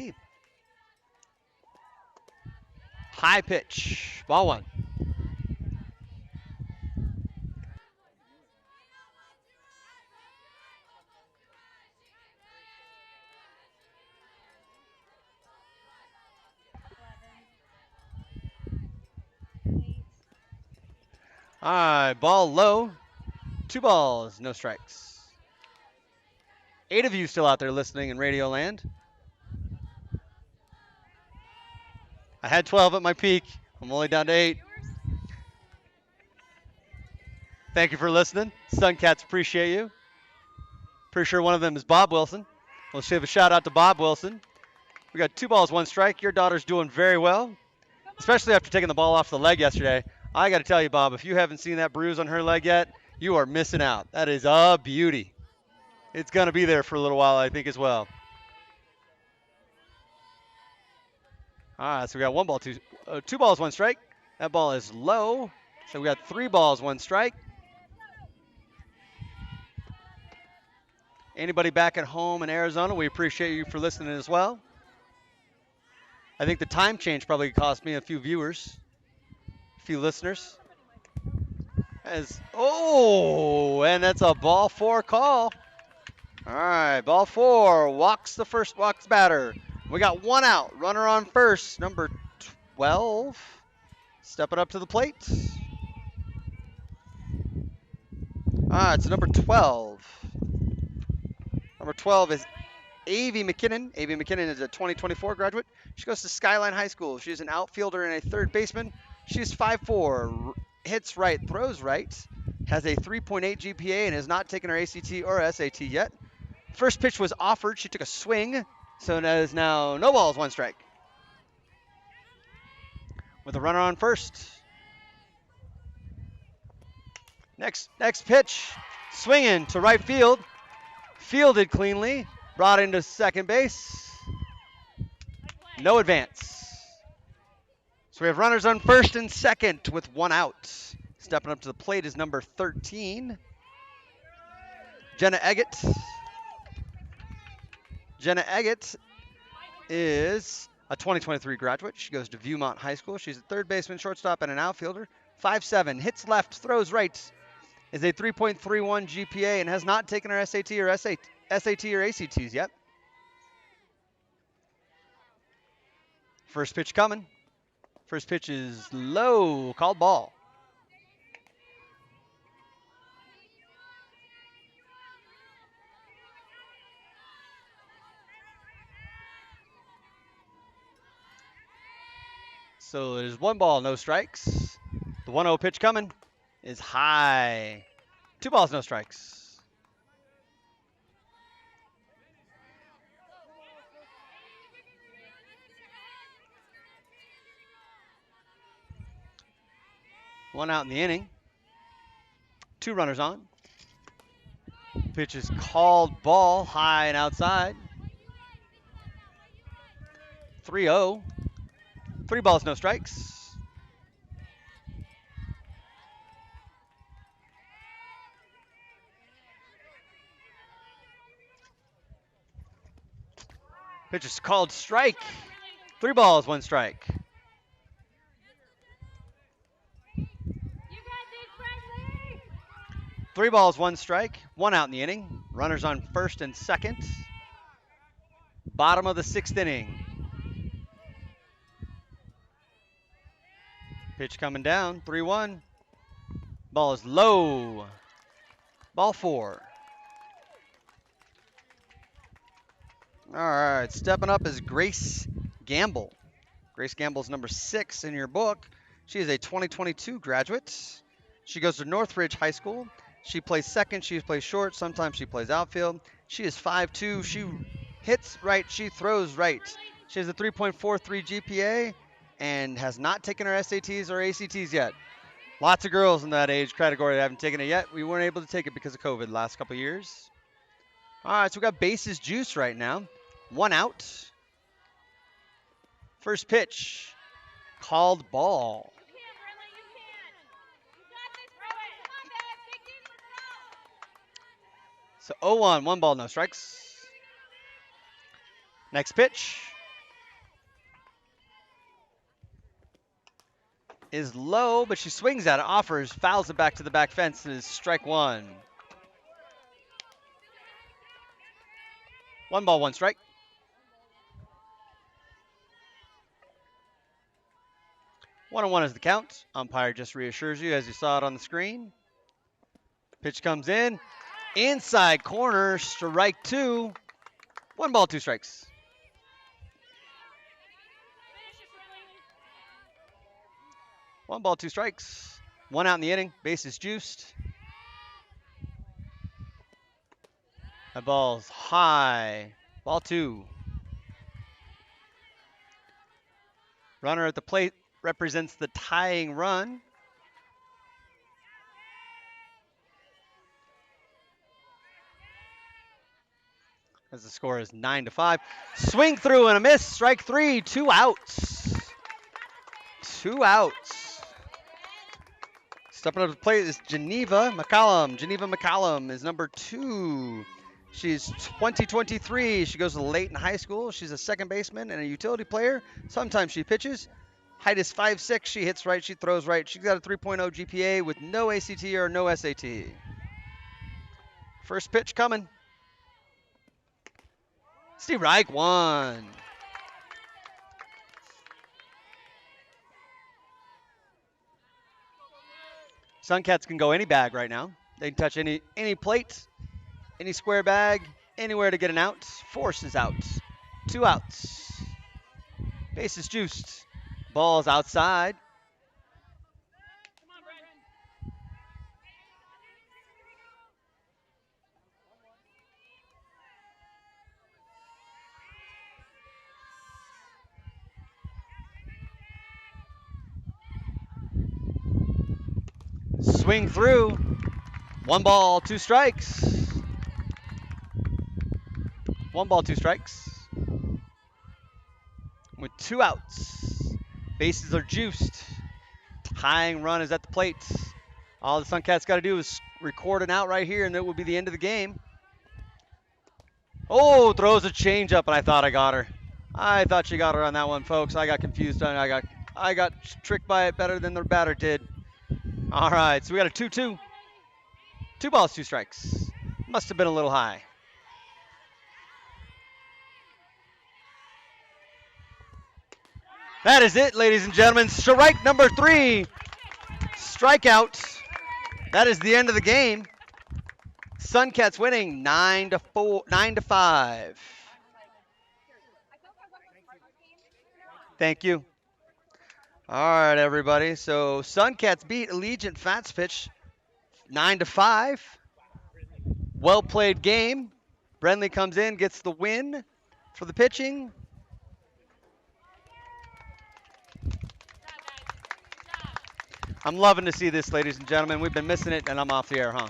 High pitch, ball 1. All right, ball low. 2 balls, no strikes. 8 of you still out there listening in Radio Land. I had 12 at my peak. I'm only down to 8. Thank you for listening. Suncats appreciate you. Pretty sure one of them is Bob Wilson. Let's give a shout out to Bob Wilson. We got 2 balls, 1 strike. Your daughter's doing very well, especially after taking the ball off the leg yesterday. I got to tell you, Bob, if you haven't seen that bruise on her leg yet, you are missing out. That is a beauty. It's going to be there for a little while, I think, as well. All right, so we got 1 ball, 2 balls, 1 strike. That ball is low. So we got 3 balls, 1 strike. Anybody back at home in Arizona, we appreciate you for listening as well. I think the time change probably cost me a few viewers, a few listeners. And that's a ball 4 call. All right, ball 4, walks batter. We got 1 out, runner on first, number 12, stepping up to the plate. All right, so number 12. Number 12 is Avi McKinnon. Avi McKinnon is a 2024 graduate. She goes to Skyline High School. She's an outfielder and a third baseman. She's 5'4", hits right, throws right, has a 3.8 GPA, and has not taken her ACT or SAT yet. First pitch was offered. She took a swing, so that is now no balls, 1 strike. With a runner on first. Next pitch, swinging to right field. Fielded cleanly, brought into second base. No advance. So we have runners on first and second with 1 out. Stepping up to the plate is number 13, Jenna Eggett. Jenna Eggett is a 2023 graduate. She goes to Viewmont High School. She's a third baseman, shortstop, and an outfielder. 5'7", hits left, throws right, is a 3.31 GPA, and has not taken her SAT or ACTs yet. First pitch coming. First pitch is low, called ball. So there's 1 ball, no strikes. The 1-0 pitch coming is high. 2 balls, no strikes. One out in the inning. 2 runners on. Pitch is called ball, high and outside. 3-0. 3 balls, no strikes. Pitch is called strike. 3 balls, 1 strike. 3 balls, 1 strike. 1 out in the inning. Runners on first and second. Bottom of the 6th inning. Pitch coming down, 3-1. Ball is low. Ball 4. All right, stepping up is Grace Gamble. Grace Gamble's number 6 in your book. She is a 2022 graduate. She goes to Northridge High School. She plays second, she plays short, sometimes she plays outfield. She is 5'2", she hits right, she throws right. She has a 3.43 GPA and has not taken her SATs or ACTs yet. Lots of girls in that age category that haven't taken it yet. We weren't able to take it because of COVID the last couple years. All right, so we got bases juice right now. 1 out. First pitch, called ball. So 0-1, 1 ball, no strikes. Next pitch is low, but she swings at it, offers, fouls it back to the back fence, and is strike 1. 1 ball, 1 strike. 1-1 is the count. Umpire just reassures you as you saw it on the screen. Pitch comes in. Inside corner, strike 2. 1 ball, 2 strikes. One ball, 2 strikes. 1 out in the inning. Bases juiced. That ball's high. Ball 2. Runner at the plate represents the tying run. As the score is 9-5. Swing through and a miss. Strike 3. 2 outs. 2 outs. Stepping up to the plate is Geneva McCollum. Geneva McCollum is number 2. She's 2023. She goes to Layton High School. She's a second baseman and a utility player. Sometimes she pitches. Height is 5'6". She hits right. She throws right. She's got a 3.0 GPA with no ACT or no SAT. First pitch coming. Steve Reich, 1. Suncats can go any bag right now. They can touch any plate, any square bag, anywhere to get an out. Force is out. 2 outs. Base is juiced. Ball's outside. Swing through. 1 ball, 2 strikes. 1 ball, 2 strikes. With 2 outs. Bases are juiced. Tying run is at the plate. All the Suncats got to do is record an out right here, and it will be the end of the game. Oh, throws a changeup, and I thought I got her. I thought she got her on that one, folks. I got confused. I got tricked by it better than the batter did. All right, so we got a 2-2. 2 balls, 2 strikes. Must have been a little high. That is it, ladies and gentlemen. Strike number 3. Strikeout. That is the end of the game. Suncats winning 9-5. Thank you. All right, everybody. So Suncats beat Allegiant Fastpitch 9-5. Well played game. Brenly comes in, gets the win for the pitching. I'm loving to see this, ladies and gentlemen. We've been missing it, and I'm off the air, huh?